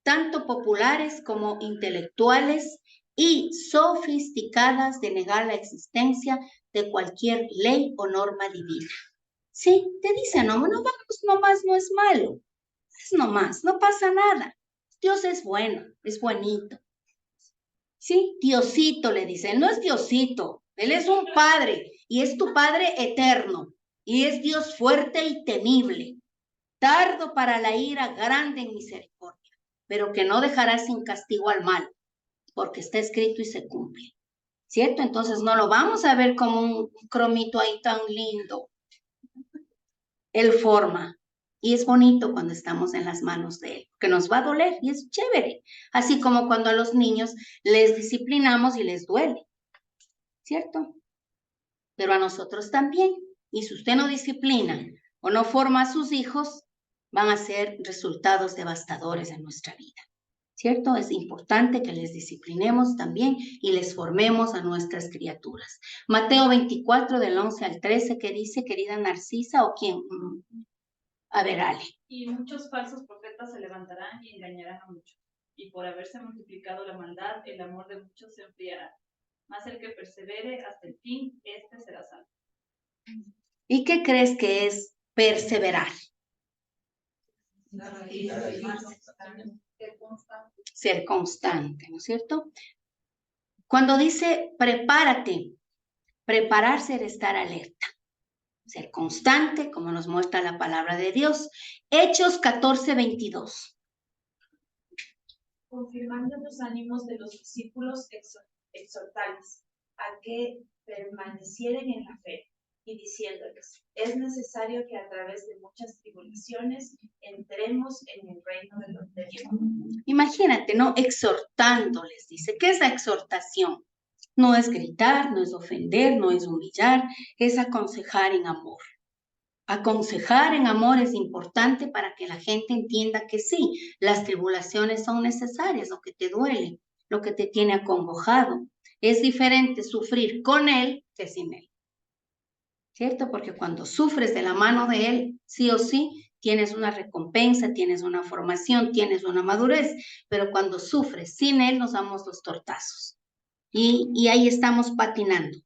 tanto populares como intelectuales y sofisticadas de negar la existencia de cualquier ley o norma divina. Sí, te dicen, no, vamos nomás, no es malo. Es nomás, no pasa nada. Dios es bueno, es bonito. Sí, Diosito le dicen, no es Diosito, Él es un Padre y es tu Padre eterno y es Dios fuerte y temible, tardo para la ira, grande en misericordia, pero que no dejará sin castigo al mal, porque está escrito y se cumple. ¿Cierto? Entonces no lo vamos a ver como un cromito ahí tan lindo. Él forma y es bonito cuando estamos en las manos de Él, que nos va a doler y es chévere, así como cuando a los niños les disciplinamos y les duele, ¿cierto? Pero a nosotros también, y si usted no disciplina o no forma a sus hijos, van a ser resultados devastadores en nuestra vida. ¿Cierto? Es importante que les disciplinemos también y les formemos a nuestras criaturas. Mateo 24, del 11 al 13, ¿qué dice, querida Narcisa? ¿O quién? A ver, Ale. Y muchos falsos profetas se levantarán y engañarán a muchos. Y por haberse multiplicado la maldad, el amor de muchos se enfriará. Mas el que persevere hasta el fin, este será salvo. ¿Y qué crees que es perseverar? Ser constante, ¿no es cierto? Cuando dice prepárate, prepararse es estar alerta. Ser constante, como nos muestra la palabra de Dios. Hechos 14, 22. Confirmando los ánimos de los discípulos, exhortales a que permanecieren en la fe y diciéndoles, es necesario que a través de muchas tribulaciones entremos en el reino de Dios. Imagínate, ¿no? Exhortándoles, dice. ¿Qué es la exhortación? No es gritar, no es ofender, no es humillar, es aconsejar en amor. Aconsejar en amor es importante para que la gente entienda que sí, las tribulaciones son necesarias, lo que te duele, lo que te tiene acongojado. Es diferente sufrir con él que sin él. ¿Cierto? Porque cuando sufres de la mano de él, sí o sí, tienes una recompensa, tienes una formación, tienes una madurez, pero cuando sufres sin él, nos damos los tortazos. Y ahí estamos patinando.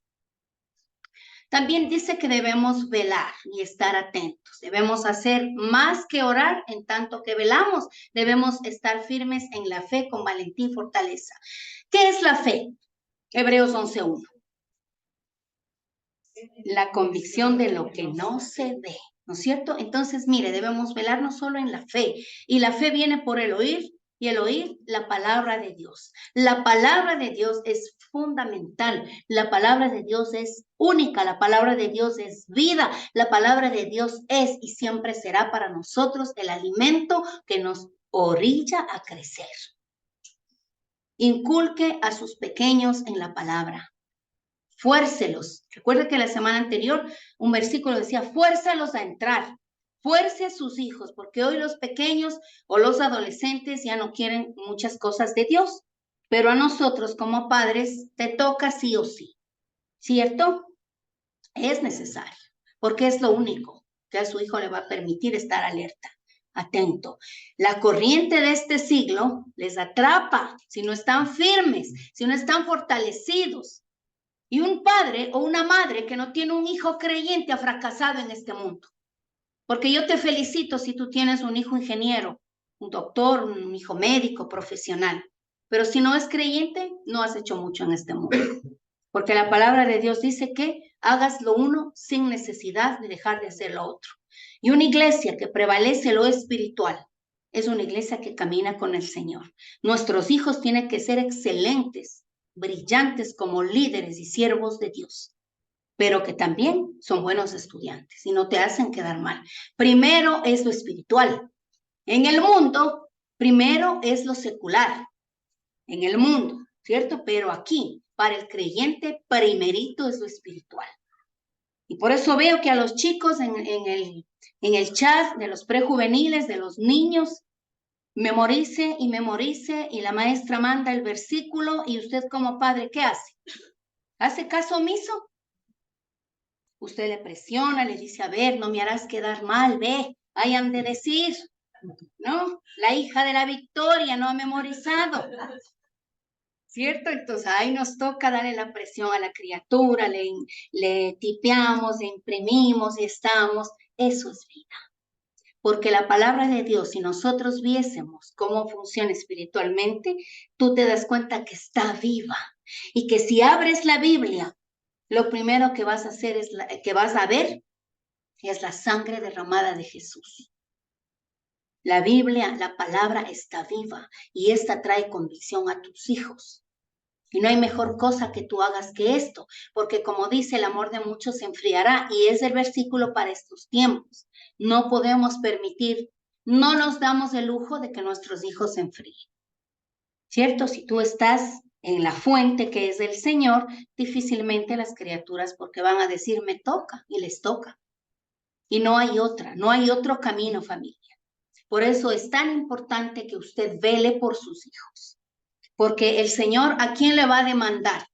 También dice que debemos velar y estar atentos. Debemos hacer más que orar en tanto que velamos. Debemos estar firmes en la fe con valentía y fortaleza. ¿Qué es la fe? Hebreos 11:1. La convicción de lo que no se ve, ¿no es cierto? Entonces, mire, debemos velar no solo en la fe. Y la fe viene por el oír. Y el oír la palabra de Dios. La palabra de Dios es fundamental. La palabra de Dios es única. La palabra de Dios es vida. La palabra de Dios es y siempre será para nosotros el alimento que nos orilla a crecer. Inculque a sus pequeños en la palabra. Fuércelos. Recuerda que la semana anterior un versículo decía, fuérzalos a entrar. Fuerce a sus hijos, porque hoy los pequeños o los adolescentes ya no quieren muchas cosas de Dios, pero a nosotros como padres te toca sí o sí, ¿cierto? Es necesario, porque es lo único que a su hijo le va a permitir estar alerta, atento. La corriente de este siglo les atrapa si no están firmes, si no están fortalecidos. Y un padre o una madre que no tiene un hijo creyente ha fracasado en este mundo. Porque yo te felicito si tú tienes un hijo ingeniero, un doctor, un hijo médico, profesional. Pero si no es creyente, no has hecho mucho en este mundo. Porque la palabra de Dios dice que hagas lo uno sin necesidad de dejar de hacer lo otro. Y una iglesia que prevalece lo espiritual es una iglesia que camina con el Señor. Nuestros hijos tienen que ser excelentes, brillantes como líderes y siervos de Dios, pero que también son buenos estudiantes y no te hacen quedar mal. Primero es lo espiritual. En el mundo, primero es lo secular. En el mundo, ¿cierto? Pero aquí, para el creyente, primerito es lo espiritual. Y por eso veo que a los chicos en el chat de los prejuveniles, de los niños, memorice y la maestra manda el versículo y usted como padre, ¿qué hace? ¿Hace caso omiso? Usted le presiona, le dice, a ver, no me harás quedar mal, ve, hayan de decir, ¿no? La hija de la Victoria no ha memorizado, ¿cierto? Entonces ahí nos toca darle la presión a la criatura, le tipeamos, le imprimimos y estamos, eso es vida. Porque la palabra de Dios, si nosotros viésemos cómo funciona espiritualmente, tú te das cuenta que está viva y que si abres la Biblia, lo primero que vas a hacer que vas a ver es la sangre derramada de Jesús. La Biblia, la palabra está viva y esta trae convicción a tus hijos. Y no hay mejor cosa que tú hagas que esto, porque como dice, el amor de muchos se enfriará y es el versículo para estos tiempos. No podemos permitir, no nos damos el lujo de que nuestros hijos se enfríen. ¿Cierto? Si tú estás en la fuente que es del Señor, difícilmente las criaturas, porque van a decir, me toca, y les toca. Y no hay otra, no hay otro camino, familia. Por eso es tan importante que usted vele por sus hijos. Porque el Señor, ¿a quién le va a demandar?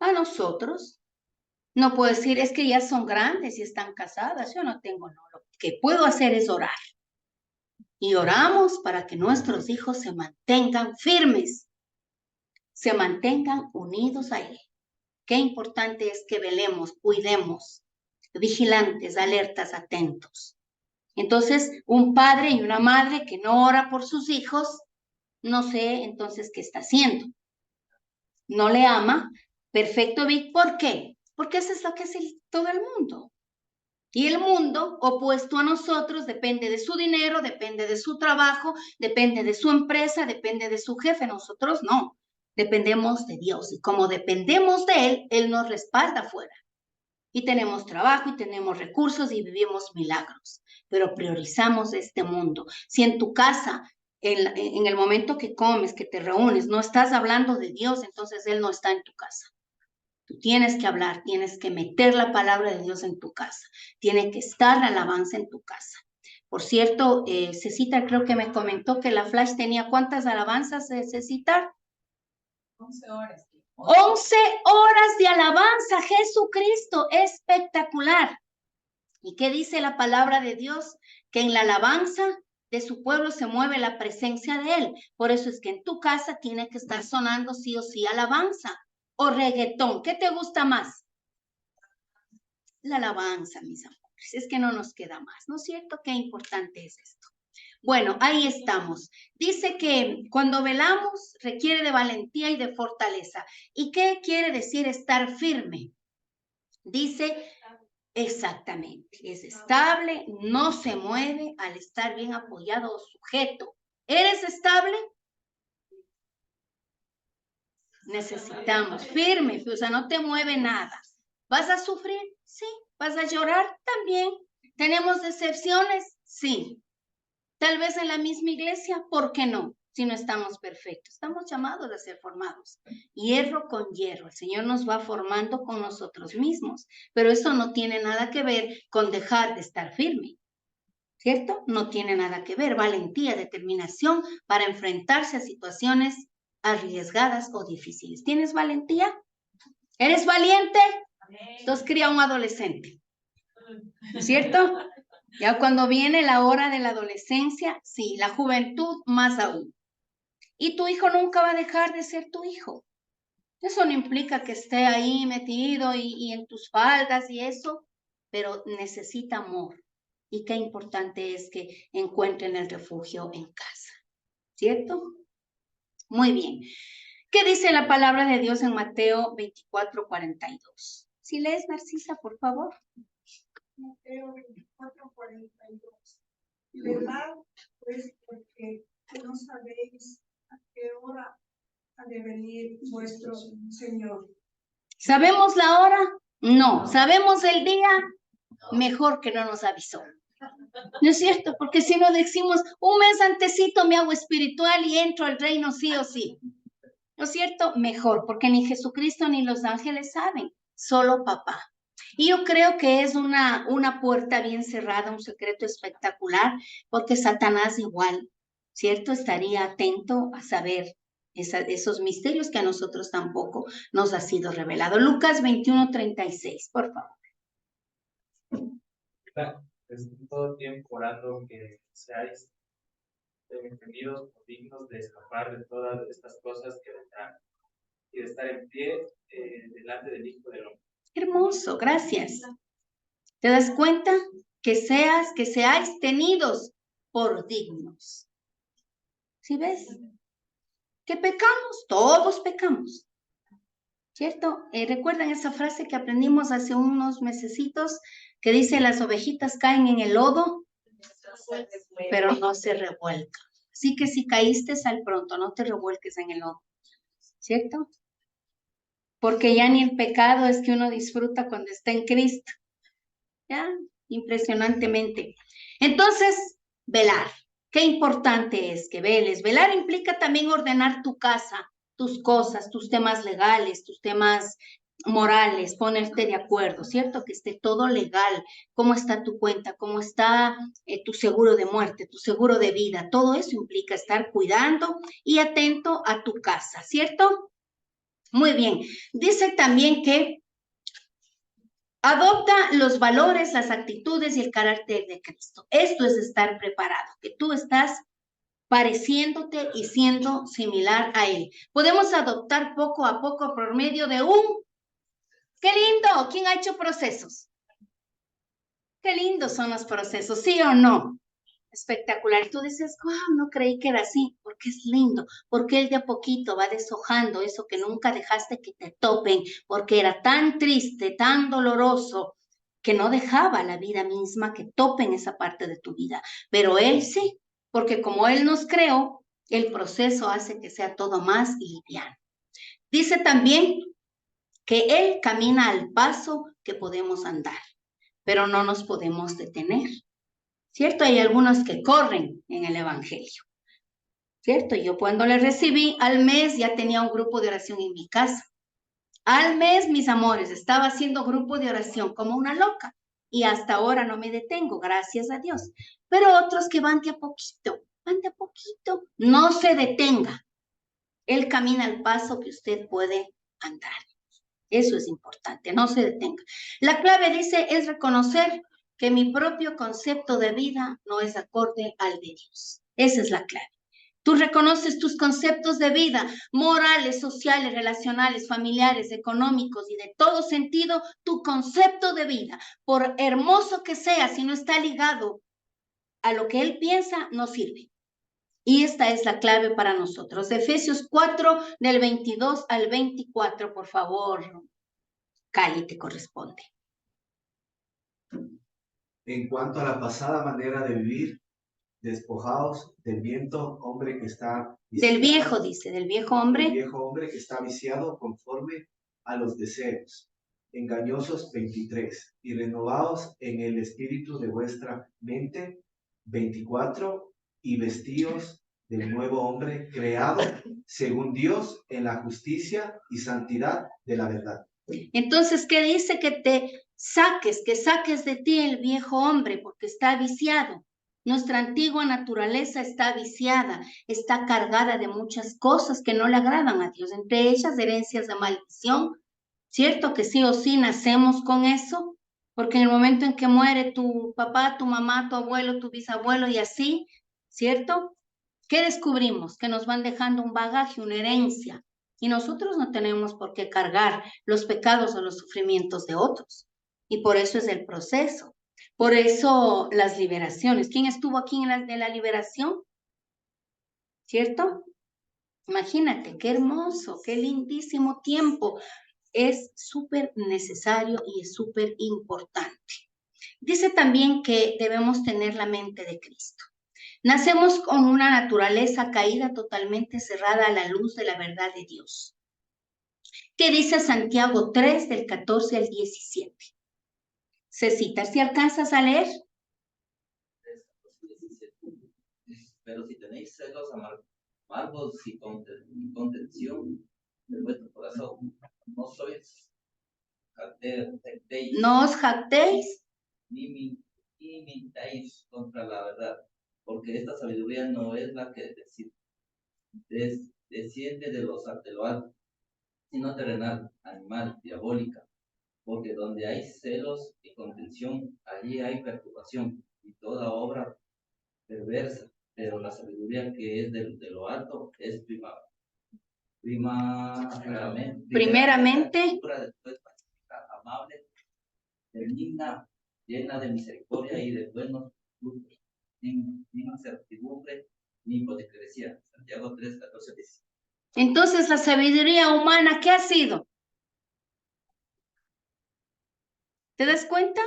A nosotros. No puedo decir, es que ya son grandes y están casadas. Yo no tengo, no. Lo que puedo hacer es orar. Y oramos para que nuestros hijos se mantengan firmes, se mantengan unidos a Él. Qué importante es que velemos, cuidemos, vigilantes, alertas, atentos. Entonces, un padre y una madre que no ora por sus hijos, no sé entonces qué está haciendo. No le ama. Perfecto, Vic. ¿Por qué? Porque eso es lo que hace todo el mundo. Y el mundo, opuesto a nosotros, depende de su dinero, depende de su trabajo, depende de su empresa, depende de su jefe. Nosotros no. Dependemos de Dios. Y como dependemos de Él, Él nos respalda afuera. Y tenemos trabajo y tenemos recursos y vivimos milagros. Pero priorizamos este mundo. Si en tu casa, en el momento que comes, que te reúnes, no estás hablando de Dios, entonces Él no está en tu casa. Tú tienes que hablar, tienes que meter la palabra de Dios en tu casa. Tiene que estar la alabanza en tu casa. Por cierto, Cecita creo que me comentó que la Flash tenía ¿cuántas alabanzas, Cecita? 11 horas. 11 horas de alabanza, Jesucristo, espectacular. ¿Y qué dice la palabra de Dios? Que en la alabanza de su pueblo se mueve la presencia de Él. Por eso es que en tu casa tiene que estar sonando sí o sí alabanza. O reggaetón, ¿qué te gusta más? La alabanza, mis amores. Es que no nos queda más, ¿no es cierto? Qué importante es esto. Bueno, ahí estamos. Dice que cuando velamos requiere de valentía y de fortaleza. ¿Y qué quiere decir estar firme? Dice, exactamente, es estable, no se mueve al estar bien apoyado o sujeto. ¿Eres estable? Necesitamos firme, o sea, no te mueve nada. ¿Vas a sufrir? Sí. ¿Vas a llorar? También. ¿Tenemos decepciones? Sí. Tal vez en la misma iglesia, ¿por qué no? Si no estamos perfectos. Estamos llamados a ser formados. Hierro con hierro. El Señor nos va formando con nosotros mismos. Pero eso no tiene nada que ver con dejar de estar firme. ¿Cierto? No tiene nada que ver. Valentía, determinación para enfrentarse a situaciones arriesgadas o difíciles. ¿Tienes valentía? ¿Eres valiente? Entonces cría un adolescente. ¿Cierto? Ya cuando viene la hora de la adolescencia, sí, la juventud más aún. Y tu hijo nunca va a dejar de ser tu hijo. Eso no implica que esté ahí metido y en tus faldas y eso, pero necesita amor. Y qué importante es que encuentren el refugio en casa. ¿Cierto? Muy bien. ¿Qué dice la palabra de Dios en Mateo 24:42? Si lees, Narcisa, por favor. Mateo 24:42. Velad, pues, porque no sabéis a qué hora ha de venir vuestro Señor. ¿Sabemos la hora? No. ¿Sabemos el día? Mejor que no nos avisó. ¿No es cierto? Porque si no decimos, un mes antesito me hago espiritual y entro al reino sí o sí. ¿No es cierto? Mejor, porque ni Jesucristo ni los ángeles saben, solo papá. Y yo creo que es una puerta bien cerrada, un secreto espectacular, porque Satanás igual, ¿cierto? Estaría atento a saber esos misterios que a nosotros tampoco nos ha sido revelado. Lucas 21:36, por favor. Claro, todo tiempo orando que seáis entendidos o dignos de escapar de todas estas cosas que vendrán y de estar en pie delante del Hijo del Hombre. Hermoso, gracias. ¿Te das cuenta? Que seáis tenidos por dignos. ¿Sí ves? Que pecamos, todos pecamos. ¿Cierto? ¿Recuerdan esa frase que aprendimos hace unos mesecitos que dice las ovejitas caen en el lodo, pero no se revuelcan? Así que si caíste, sal pronto, no te revuelques en el lodo. ¿Cierto? Porque ya ni el pecado es que uno disfruta cuando está en Cristo. ¿Ya? Impresionantemente. Entonces, velar. Qué importante es que veles. Velar implica también ordenar tu casa, tus cosas, tus temas legales, tus temas morales, ponerte de acuerdo, ¿cierto? Que esté todo legal, cómo está tu cuenta, cómo está tu seguro de muerte, tu seguro de vida, todo eso implica estar cuidando y atento a tu casa, ¿cierto? Muy bien, dice también que adopta los valores, las actitudes y el carácter de Cristo. Esto es estar preparado, que tú estás pareciéndote y siendo similar a Él. Podemos adoptar poco a poco por medio de un... ¡Qué lindo! ¿Quién ha hecho procesos? ¡Qué lindos son los procesos! ¿Sí o no? Espectacular. Y tú dices, wow, no creí que era así, porque es lindo, porque Él de a poquito va deshojando eso que nunca dejaste que te topen, porque era tan triste, tan doloroso, que no dejaba la vida misma que topen esa parte de tu vida. Pero Él sí, porque como Él nos creó, el proceso hace que sea todo más liviano. Dice también que Él camina al paso que podemos andar, pero no nos podemos detener, ¿cierto? Hay algunos que corren en el Evangelio, ¿cierto? Yo cuando le recibí, al mes ya tenía un grupo de oración en mi casa. Al mes, mis amores, estaba haciendo grupo de oración como una loca y hasta ahora no me detengo, gracias a Dios. Pero otros que van de a poquito, no se detenga. Él camina al paso que usted puede andar. Eso es importante, no se detenga. La clave, dice, es reconocer que mi propio concepto de vida no es acorde al de Dios. Esa es la clave. Tú reconoces tus conceptos de vida, morales, sociales, relacionales, familiares, económicos y de todo sentido, tu concepto de vida, por hermoso que sea, si no está ligado a lo que Él piensa, no sirve. Y esta es la clave para nosotros. Efesios 4, del 22 al 24, por favor. Cali, te corresponde. En cuanto a la pasada manera de vivir, despojaos del hombre que está viciado, del viejo, dice, del viejo hombre. Del viejo hombre que está viciado conforme a los deseos. Engañosos 23. Y renovaos en el espíritu de vuestra mente 24. Y vestíos del nuevo hombre creado según Dios en la justicia y santidad de la verdad. Entonces, ¿qué dice? Que saques de ti el viejo hombre porque está viciado. Nuestra antigua naturaleza está viciada, está cargada de muchas cosas que no le agradan a Dios, entre ellas herencias de maldición. ¿Cierto que sí o sí nacemos con eso? Porque en el momento en que muere tu papá, tu mamá, tu abuelo, tu bisabuelo y así, ¿cierto? ¿Qué descubrimos? Que nos van dejando un bagaje, una herencia. Y nosotros no tenemos por qué cargar los pecados o los sufrimientos de otros. Y por eso es el proceso. Por eso las liberaciones. ¿Quién estuvo aquí en la liberación? ¿Cierto? Imagínate, qué hermoso, qué lindísimo tiempo. Es súper necesario y es súper importante. Dice también que debemos tener la mente de Cristo. Nacemos con una naturaleza caída totalmente cerrada a la luz de la verdad de Dios. ¿Qué dice Santiago 3 del 14 al 17? Cecita, ¿si alcanzas a leer? Pero si tenéis celos amargos y contención de vuestro corazón, no sois jactéis. No os jactéis. Ni mintáis contra la verdad, porque esta sabiduría no es la que desciende de lo alto, sino terrenal, animal, diabólica, porque donde hay celos y contención, allí hay perturbación y toda obra perversa, pero la sabiduría que es de lo alto es primeramente pura, después pacífica, amable, benigna, llena de misericordia y de buenos frutos, sin incertidumbre ni hipocresía. Santiago 3, 14, 10. Entonces, la sabiduría humana, ¿qué ha sido? ¿Te das cuenta?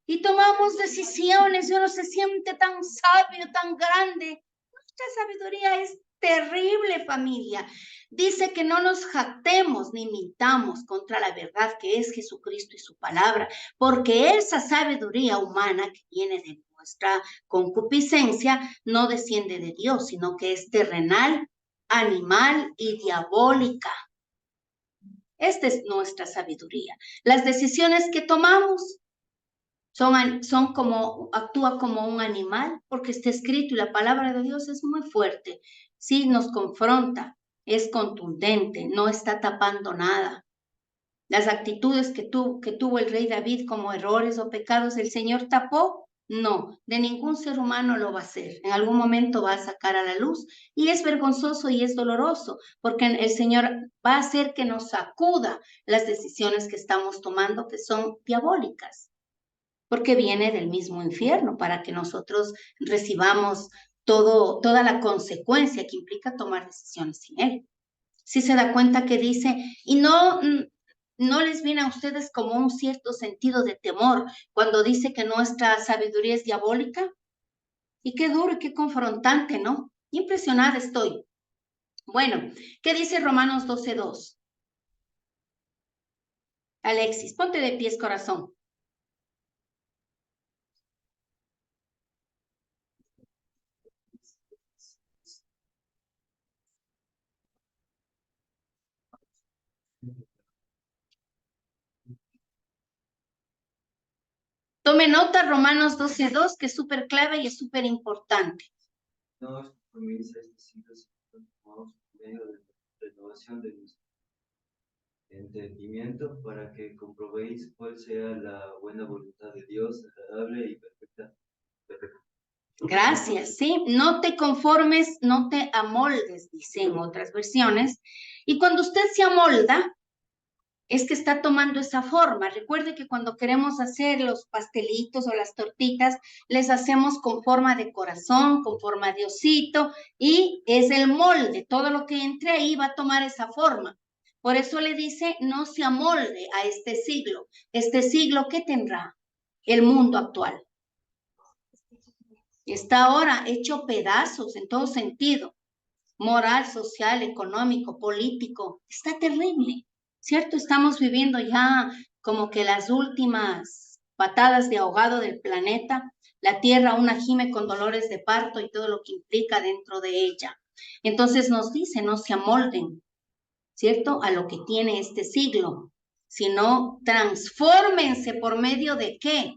Y tomamos decisiones y uno se siente tan sabio, tan grande. Nuestra sabiduría es terrible, familia. Dice que no nos jactemos ni mintamos contra la verdad que es Jesucristo y su palabra, porque esa sabiduría humana que viene de nuestra concupiscencia no desciende de Dios, sino que es terrenal, animal y diabólica. Esta es nuestra sabiduría. Las decisiones que tomamos actúa como un animal, porque está escrito y la palabra de Dios es muy fuerte. Sí, nos confronta, es contundente, no está tapando nada. Las actitudes que tuvo el rey David como errores o pecados, ¿el Señor tapó? No, de ningún ser humano lo va a hacer. En algún momento va a sacar a la luz y es vergonzoso y es doloroso, porque el Señor va a hacer que nos sacuda las decisiones que estamos tomando, que son diabólicas, porque viene del mismo infierno para que nosotros recibamos toda la consecuencia que implica tomar decisiones sin Él. Si se da cuenta que dice, y no les viene a ustedes como un cierto sentido de temor cuando dice que nuestra sabiduría es diabólica. Y qué duro y qué confrontante, ¿no? Impresionada estoy. Bueno, ¿qué dice Romanos 12:2? Alexis, ponte de pies, corazón. Tome nota, Romanos 12:2, que es súper clave y es súper importante. No os conforméis a estos siglos, sino por medio de la renovación de nuestro entendimiento, para que comprobéis cuál sea la buena voluntad de Dios, agradable y perfecta. Gracias, sí. No te conformes, no te amoldes, dice en otras versiones. Y cuando usted se amolda, es que está tomando esa forma. Recuerde que cuando queremos hacer los pastelitos o las tortitas, les hacemos con forma de corazón, con forma de osito, y es el molde. Todo lo que entre ahí va a tomar esa forma. Por eso le dice, no se amolde a este siglo. Este siglo, ¿qué tendrá? El mundo actual. Está ahora hecho pedazos en todo sentido. Moral, social, económico, político. Está terrible. ¿Cierto? Estamos viviendo ya como que las últimas patadas de ahogado del planeta. La tierra aún gime con dolores de parto y todo lo que implica dentro de ella. Entonces nos dice, no se amolden, ¿cierto? A lo que tiene este siglo, sino transfórmense por medio de ¿qué?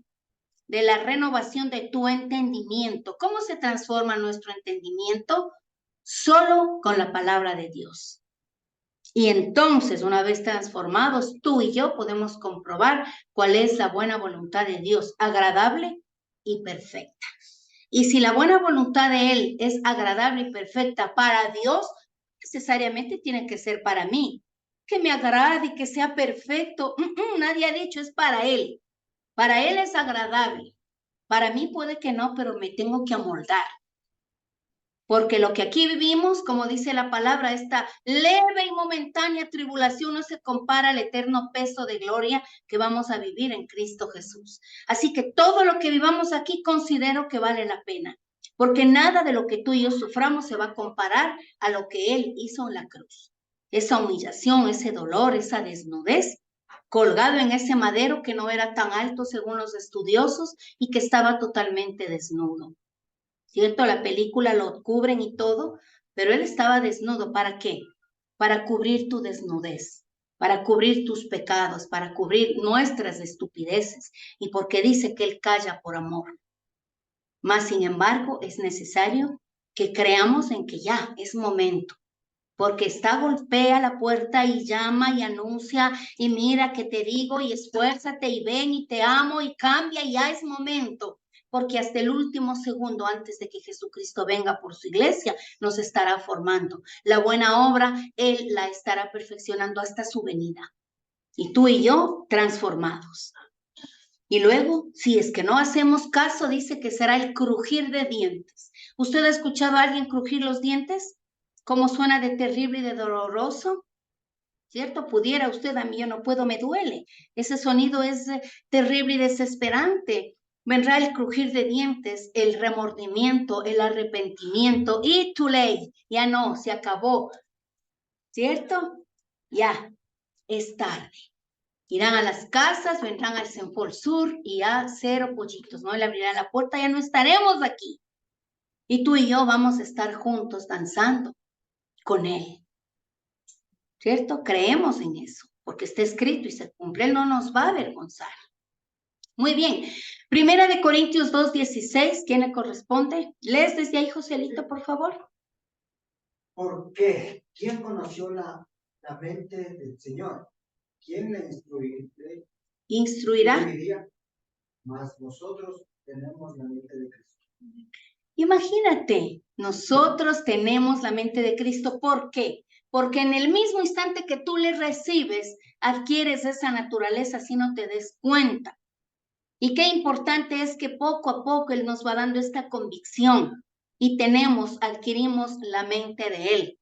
De la renovación de tu entendimiento. ¿Cómo se transforma nuestro entendimiento? Solo con la palabra de Dios. Y entonces, una vez transformados, tú y yo podemos comprobar cuál es la buena voluntad de Dios, agradable y perfecta. Y si la buena voluntad de Él es agradable y perfecta para Dios, necesariamente tiene que ser para mí. Que me agrade y que sea perfecto. Nadie ha dicho, es para Él. Para Él es agradable. Para mí puede que no, pero me tengo que amoldar. Porque lo que aquí vivimos, como dice la palabra, esta leve y momentánea tribulación no se compara al eterno peso de gloria que vamos a vivir en Cristo Jesús. Así que todo lo que vivamos aquí considero que vale la pena, porque nada de lo que tú y yo suframos se va a comparar a lo que Él hizo en la cruz. Esa humillación, ese dolor, esa desnudez, colgado en ese madero que no era tan alto según los estudiosos y que estaba totalmente desnudo. ¿Cierto? La película lo cubren y todo, pero él estaba desnudo. ¿Para qué? Para cubrir tu desnudez, para cubrir tus pecados, para cubrir nuestras estupideces, y porque dice que él calla por amor. Mas, sin embargo, es necesario que creamos en que ya es momento, porque golpea la puerta y llama y anuncia, y mira que te digo, y esfuérzate, y ven, y te amo, y cambia, y ya es momento. Porque hasta el último segundo antes de que Jesucristo venga por su iglesia, nos estará formando. La buena obra, Él la estará perfeccionando hasta su venida. Y tú y yo, transformados. Y luego, si es que no hacemos caso, dice que será el crujir de dientes. ¿Usted ha escuchado a alguien crujir los dientes? ¿Cómo suena de terrible y de doloroso? ¿Cierto? Pudiera usted, a mí yo no puedo, me duele. Ese sonido es terrible y desesperante. Vendrá el crujir de dientes, el remordimiento, el arrepentimiento, y too late, ya no, se acabó, ¿cierto? Ya, es tarde. Irán a las casas, vendrán al Senfor Sur y ya cero pollitos, ¿no? Le abrirán la puerta, ya no estaremos aquí. Y tú y yo vamos a estar juntos danzando con Él, ¿cierto? Creemos en eso. porque está escrito y se cumple, Él no nos va a avergonzar. Muy bien. Primera de Corintios 2:16, ¿quién le corresponde? ¿Lees desde ahí, Joselito, por favor? Porque ¿quién conoció la mente del Señor? ¿Quién le instruirá? Mas nosotros tenemos la mente de Cristo. Imagínate, nosotros tenemos la mente de Cristo. ¿Por qué? Porque en el mismo instante que tú le recibes, adquieres esa naturaleza si no te des cuenta. Y qué importante es que poco a poco Él nos va dando esta convicción y adquirimos la mente de Él.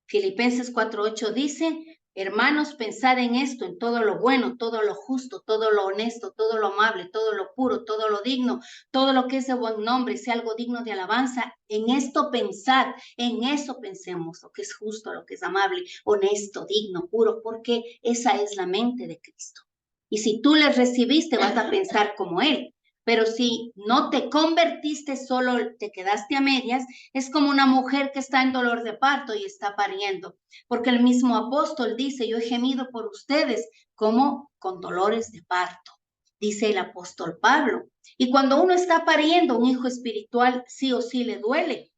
Filipenses 4:8 dice, hermanos, pensad en esto, en todo lo bueno, todo lo justo, todo lo honesto, todo lo amable, todo lo puro, todo lo digno, todo lo que es de buen nombre, sea algo digno de alabanza. En esto pensad, en eso pensemos, lo que es justo, lo que es amable, honesto, digno, puro, porque esa es la mente de Cristo. Y si tú le recibiste, vas a pensar como Él. Pero si no te convertiste, solo te quedaste a medias, es como una mujer que está en dolor de parto y está pariendo. Porque el mismo apóstol dice, yo he gemido por ustedes como con dolores de parto, dice el apóstol Pablo. Y cuando uno está pariendo un hijo espiritual, sí o sí le duele.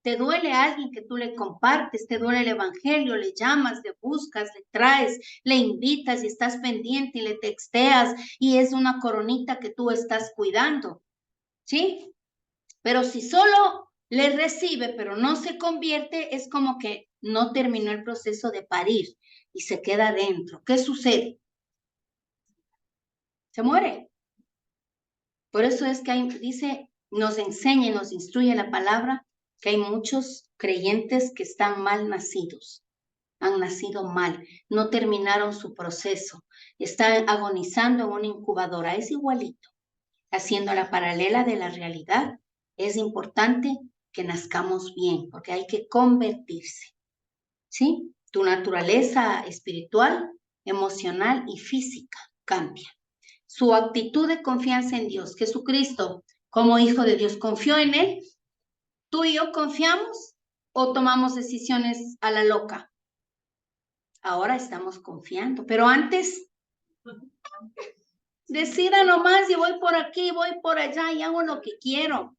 Te duele a alguien que tú le compartes, te duele el evangelio, le llamas, le buscas, le traes, le invitas y estás pendiente y le texteas y es una coronita que tú estás cuidando, ¿sí? Pero si solo le recibe, pero no se convierte, es como que no terminó el proceso de parir y se queda dentro. ¿Qué sucede? Se muere. Por eso es que dice, nos enseña y nos instruye la palabra que hay muchos creyentes que están mal nacidos, han nacido mal, no terminaron su proceso, están agonizando en una incubadora, es igualito, haciendo la paralela de la realidad. Es importante que nazcamos bien, porque hay que convertirse, ¿sí? Tu naturaleza espiritual, emocional y física cambia. Su actitud de confianza en Dios, Jesucristo, como Hijo de Dios, ¿confió en Él? ¿Tú y yo confiamos o tomamos decisiones a la loca? Ahora estamos confiando, pero antes, decida nomás y voy por aquí, voy por allá y hago lo que quiero.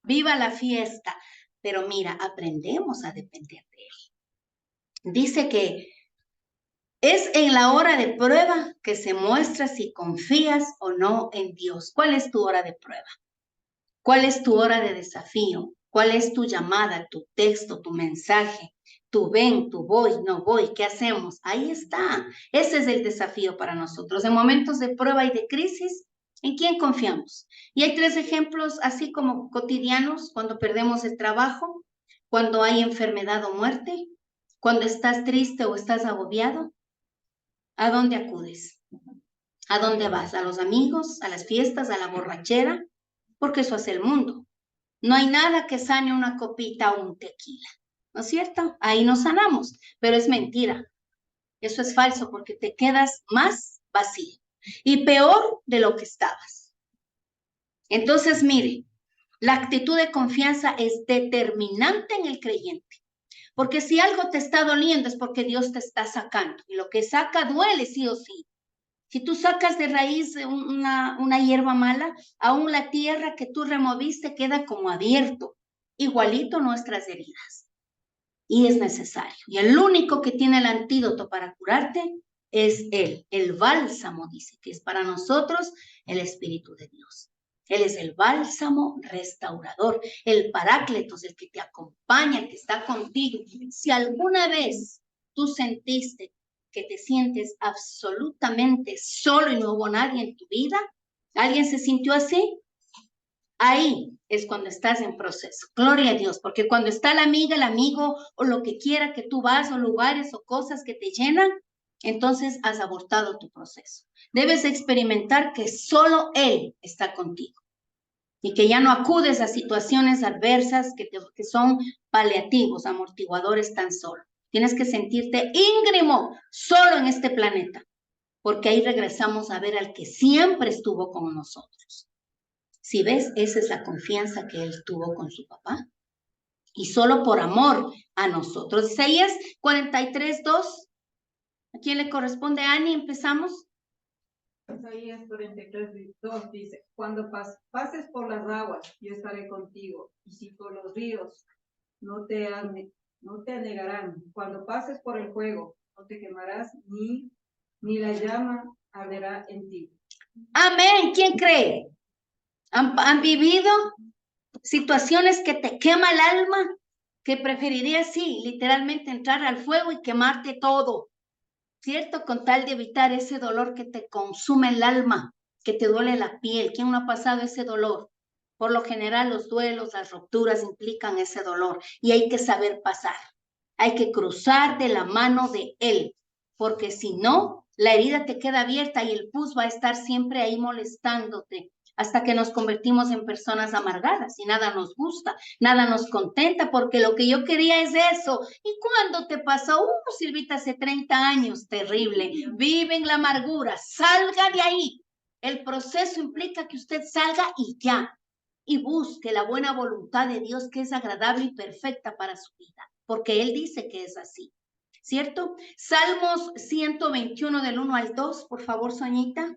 Viva la fiesta. Pero mira, aprendemos a depender de Él. Dice que es en la hora de prueba que se muestra si confías o no en Dios. ¿Cuál es tu hora de prueba? ¿Cuál es tu hora de desafío? ¿Cuál es tu llamada, tu texto, tu mensaje? Tu ven, tu voy, no voy, ¿qué hacemos? Ahí está. Ese es el desafío para nosotros. En momentos de prueba y de crisis, ¿en quién confiamos? Y hay 3 ejemplos así como cotidianos: cuando perdemos el trabajo, cuando hay enfermedad o muerte, cuando estás triste o estás agobiado. ¿A dónde acudes? ¿A dónde vas? ¿A los amigos? ¿A las fiestas? ¿A la borrachera? Porque eso hace el mundo. No hay nada que sane una copita o un tequila, ¿no es cierto? Ahí nos sanamos, pero es mentira. Eso es falso porque te quedas más vacío y peor de lo que estabas. Entonces, mire, la actitud de confianza es determinante en el creyente. Porque si algo te está doliendo es porque Dios te está sacando. Y lo que saca duele sí o sí. Si tú sacas de raíz una hierba mala, aún la tierra que tú removiste queda como abierto. Igualito nuestras heridas. Y es necesario. Y el único que tiene el antídoto para curarte es Él. El bálsamo, dice, que es para nosotros el Espíritu de Dios. Él es el bálsamo restaurador, el parácletos, el que te acompaña, el que está contigo. Si alguna vez tú sentiste que te sientes absolutamente solo y no hubo nadie en tu vida, ¿alguien se sintió así? Ahí es cuando estás en proceso. Gloria a Dios, porque cuando está la amiga, el amigo o lo que quiera que tú vas o lugares o cosas que te llenan, entonces has abortado tu proceso. Debes experimentar que solo Él está contigo y que ya no acudes a situaciones adversas que son paliativos, amortiguadores tan solo. Tienes que sentirte íngrimo solo en este planeta, porque ahí regresamos a ver al que siempre estuvo con nosotros. Si ves, esa es la confianza que él tuvo con su papá. Y solo por amor a nosotros. Isaías 43:2 ¿A quién le corresponde, Ani? ¿Empezamos? Isaías 43:2 dice, cuando pases por las aguas, yo estaré contigo, y si por los ríos, no te anegarán. Cuando pases por el fuego, no te quemarás, ni la llama arderá en ti. Amén. ¿Quién cree? ¿Han vivido situaciones que te quema el alma? Que preferirías, sí, literalmente entrar al fuego y quemarte todo, ¿cierto? Con tal de evitar ese dolor que te consume el alma, que te duele la piel. ¿Quién no ha pasado ese dolor? Por lo general, los duelos, las rupturas implican ese dolor y hay que saber pasar. Hay que cruzar de la mano de Él, porque si no, la herida te queda abierta y el pus va a estar siempre ahí molestándote hasta que nos convertimos en personas amargadas y nada nos gusta, nada nos contenta, porque lo que yo quería es eso. ¿Y cuándo te pasó? Silvita, hace 30 años, terrible. Vive en la amargura, salga de ahí. El proceso implica que usted salga y ya, y busque la buena voluntad de Dios que es agradable y perfecta para su vida, porque Él dice que es así, ¿cierto? Salmos 121 del 1 al 2, por favor, Soñita.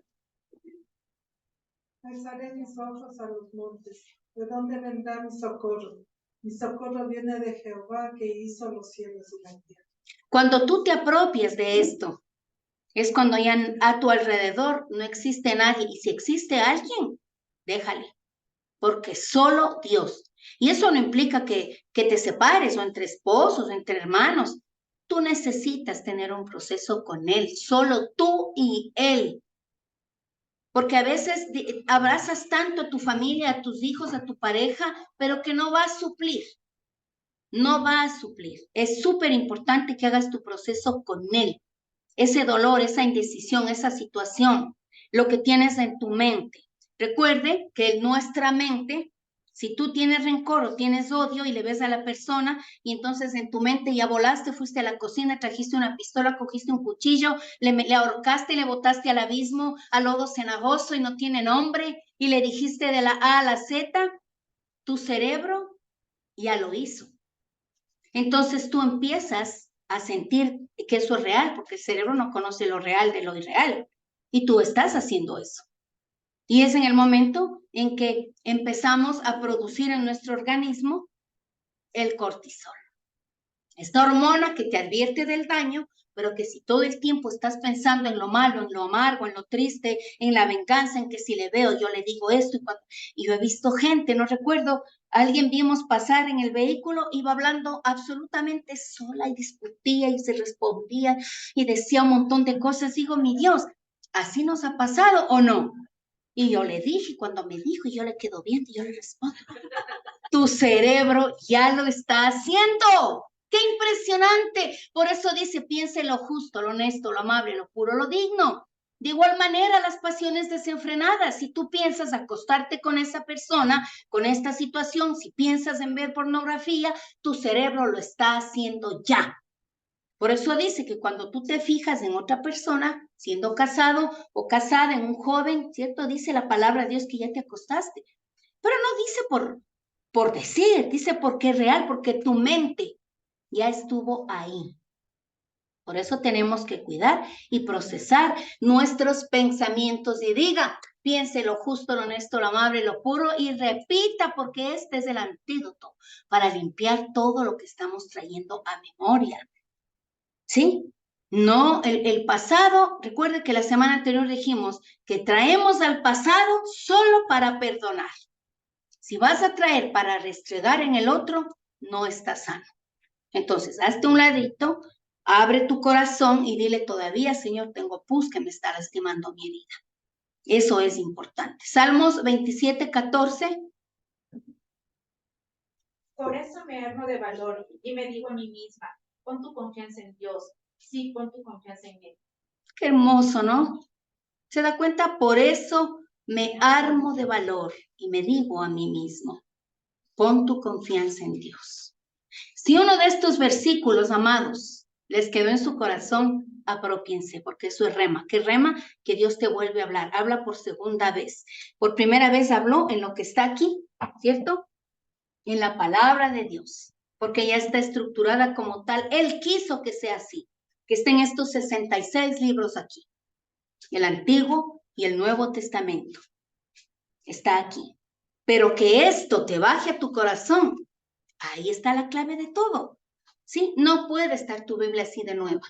Alzaré mis ojos a los montes. ¿De dónde vendrá mi socorro? Mi socorro viene de Jehová, que hizo los cielos y la tierra. Cuando tú te apropias de esto, es cuando ya a tu alrededor no existe nadie. Y si existe alguien, déjale, porque solo Dios. Y eso no implica que te separes, o entre esposos, o entre hermanos. Tú necesitas tener un proceso con Él, solo tú y Él. Porque a veces abrazas tanto a tu familia, a tus hijos, a tu pareja, pero que no va a suplir. No va a suplir. Es súper importante que hagas tu proceso con Él. Ese dolor, esa indecisión, esa situación, lo que tienes en tu mente. Recuerde que en nuestra mente, si tú tienes rencor o tienes odio y le ves a la persona y entonces en tu mente ya volaste, fuiste a la cocina, trajiste una pistola, cogiste un cuchillo, le ahorcaste y le botaste al abismo, al lodo cenagoso y no tiene nombre y le dijiste de la A a la Z, tu cerebro ya lo hizo. Entonces tú empiezas a sentir que eso es real, porque el cerebro no conoce lo real de lo irreal. Y tú estás haciendo eso. Y es en el momento en que empezamos a producir en nuestro organismo el cortisol. Esta hormona que te advierte del daño, pero que si todo el tiempo estás pensando en lo malo, en lo amargo, en lo triste, en la venganza, en que si le veo, yo le digo esto. Y yo he visto gente, no recuerdo, alguien vimos pasar en el vehículo, iba hablando absolutamente sola y discutía y se respondía y decía un montón de cosas. Digo, mi Dios, ¿así nos ha pasado o no? Y yo le dije, cuando me dijo, y yo le quedo viendo y yo le respondo, tu cerebro ya lo está haciendo. ¡Qué impresionante! Por eso dice, piense lo justo, lo honesto, lo amable, lo puro, lo digno. De igual manera, las pasiones desenfrenadas. Si tú piensas acostarte con esa persona, con esta situación, si piensas en ver pornografía, tu cerebro lo está haciendo ya. Por eso dice que cuando tú te fijas en otra persona, siendo casado o casada, en un joven, ¿cierto? Dice la palabra de Dios que ya te acostaste. Pero no dice por decir, dice porque es real, porque tu mente ya estuvo ahí. Por eso tenemos que cuidar y procesar nuestros pensamientos y diga, piense lo justo, lo honesto, lo amable, lo puro y repita, porque este es el antídoto para limpiar todo lo que estamos trayendo a memoria. ¿Sí? No, el pasado, recuerde que la semana anterior dijimos que traemos al pasado solo para perdonar. Si vas a traer para restregar en el otro, no está sano. Entonces, hazte un ladito, abre tu corazón y dile, todavía, Señor, tengo pus que me está lastimando mi herida. Eso es importante. Salmos 27:14. Por eso me armo de valor y me digo a mí misma, pon tu confianza en Dios. Sí, pon tu confianza en Él. Qué hermoso, ¿no? ¿Se da cuenta? Por eso me armo de valor y me digo a mí mismo, pon tu confianza en Dios. Si uno de estos versículos, amados, les quedó en su corazón, apropiense, porque eso es rema. ¿Qué rema? Que Dios te vuelve a hablar. Habla por segunda vez. Por primera vez habló en lo que está aquí, ¿cierto? En la palabra de Dios, porque ya está estructurada como tal. Él quiso que sea así. que estén estos 66 libros aquí. El Antiguo y el Nuevo Testamento. Está aquí. Pero que esto te baje a tu corazón, ahí está la clave de todo. ¿Sí? No puede estar tu Biblia así de nueva.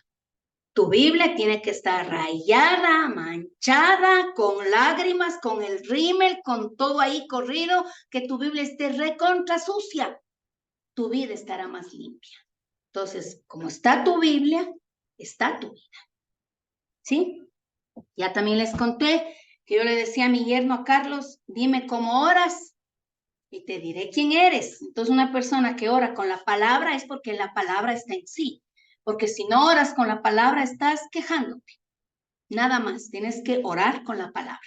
Tu Biblia tiene que estar rayada, manchada, con lágrimas, con el rímel, con todo ahí corrido, que tu Biblia esté recontra sucia. Tu vida estará más limpia. Entonces, como está tu Biblia, está tu vida. ¿Sí? Ya también les conté que yo le decía a mi yerno, a Carlos, dime cómo oras y te diré quién eres. Entonces, una persona que ora con la palabra es porque la palabra está en sí. Porque si no oras con la palabra, estás quejándote. Nada más, tienes que orar con la palabra.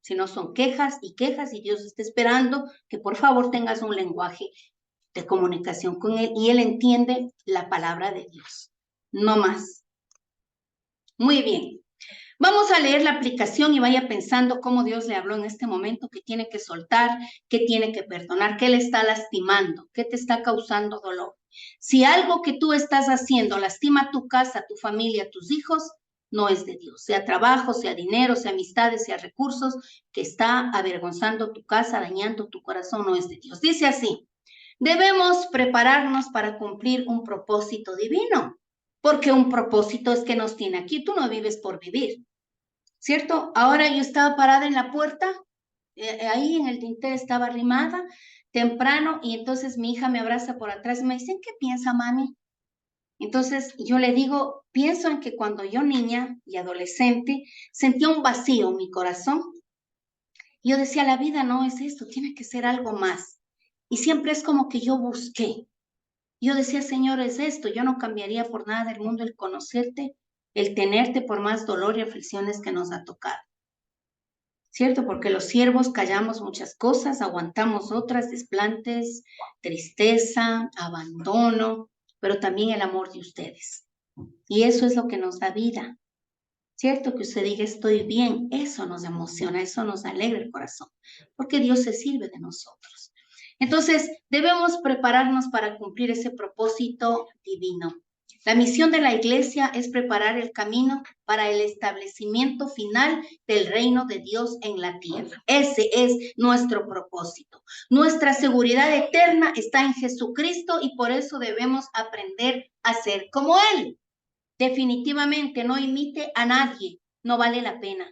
Si no son quejas y Dios está esperando que por favor tengas un lenguaje de comunicación con Él y Él entiende la palabra de Dios. No más. Muy bien. Vamos a leer la aplicación y vaya pensando cómo Dios le habló en este momento, que tiene que soltar, que tiene que perdonar, qué le está lastimando, qué te está causando dolor. Si algo que tú estás haciendo lastima tu casa, tu familia, tus hijos, no es de Dios. Sea trabajo, sea dinero, sea amistades, sea recursos, que está avergonzando tu casa, dañando tu corazón, no es de Dios. Dice así, debemos prepararnos para cumplir un propósito divino, porque un propósito es que nos tiene aquí. Tú no vives por vivir. ¿Cierto? Ahora yo estaba parada en la puerta, ahí en el dintel estaba arrimada, temprano, y entonces mi hija me abraza por atrás y me dice, ¿qué piensa, mami? Entonces yo le digo, pienso en que cuando yo niña y adolescente sentía un vacío en mi corazón. Yo decía, la vida no es esto, tiene que ser algo más. Y siempre es como que yo busqué. Yo decía, Señor, es esto, yo no cambiaría por nada del mundo el conocerte, el tenerte por más dolor y aflicciones que nos ha tocado. ¿Cierto? Porque los siervos callamos muchas cosas, aguantamos otras, desplantes, tristeza, abandono, pero también el amor de ustedes. Y eso es lo que nos da vida. ¿Cierto? Que usted diga estoy bien, eso nos emociona, eso nos alegra el corazón, porque Dios se sirve de nosotros. Entonces, debemos prepararnos para cumplir ese propósito divino. La misión de la iglesia es preparar el camino para el establecimiento final del reino de Dios en la tierra. Ese es nuestro propósito. Nuestra seguridad eterna está en Jesucristo y por eso debemos aprender a ser como Él. Definitivamente no imite a nadie, no vale la pena.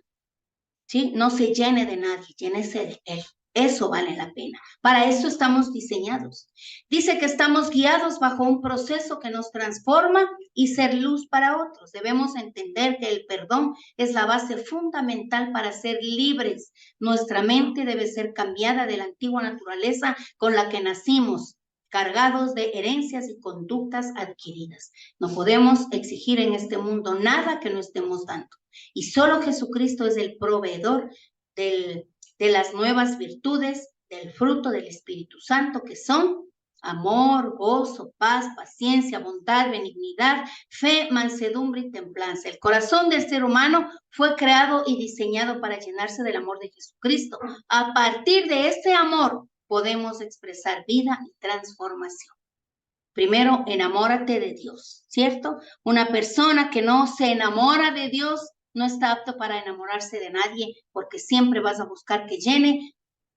¿Sí? No se llene de nadie, llénese de Él. Eso vale la pena. Para eso estamos diseñados. Dice que estamos guiados bajo un proceso que nos transforma y ser luz para otros. Debemos entender que el perdón es la base fundamental para ser libres. Nuestra mente debe ser cambiada de la antigua naturaleza con la que nacimos, cargados de herencias y conductas adquiridas. No podemos exigir en este mundo nada que no estemos dando. Y solo Jesucristo es el proveedor de las nuevas virtudes, del fruto del Espíritu Santo, que son amor, gozo, paz, paciencia, bondad, benignidad, fe, mansedumbre y templanza. El corazón del ser humano fue creado y diseñado para llenarse del amor de Jesucristo. A partir de ese amor podemos expresar vida y transformación. Primero, enamórate de Dios, ¿cierto? Una persona que no se enamora de Dios no está apto para enamorarse de nadie, porque siempre vas a buscar que llene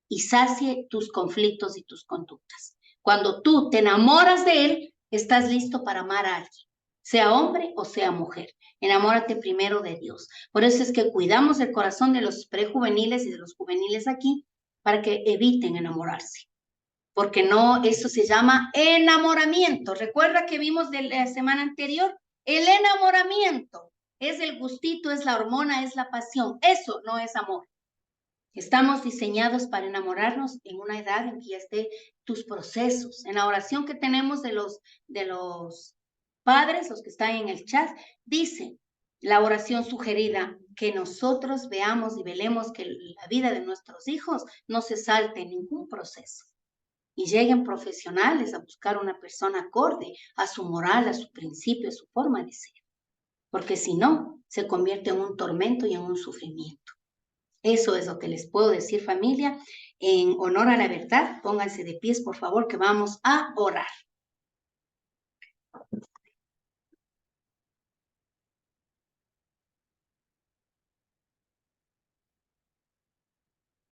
y sacie tus conflictos y tus conductas. Cuando tú te enamoras de Él, estás listo para amar a alguien, sea hombre o sea mujer. Enamórate primero de Dios. Por eso es que cuidamos el corazón de los prejuveniles y de los juveniles aquí, para que eviten enamorarse. Porque no, eso se llama enamoramiento. Recuerda que vimos de la semana anterior, el enamoramiento es el gustito, es la hormona, es la pasión. Eso no es amor. Estamos diseñados para enamorarnos en una edad en que ya esté tus procesos. En la oración que tenemos de los padres, los que están en el chat, dice la oración sugerida, que nosotros veamos y velemos que la vida de nuestros hijos no se salte en ningún proceso. Y lleguen profesionales a buscar una persona acorde a su moral, a su principio, a su forma de ser. Porque si no, se convierte en un tormento y en un sufrimiento. Eso es lo que les puedo decir, familia. En honor a la verdad, pónganse de pies, por favor, que vamos a orar.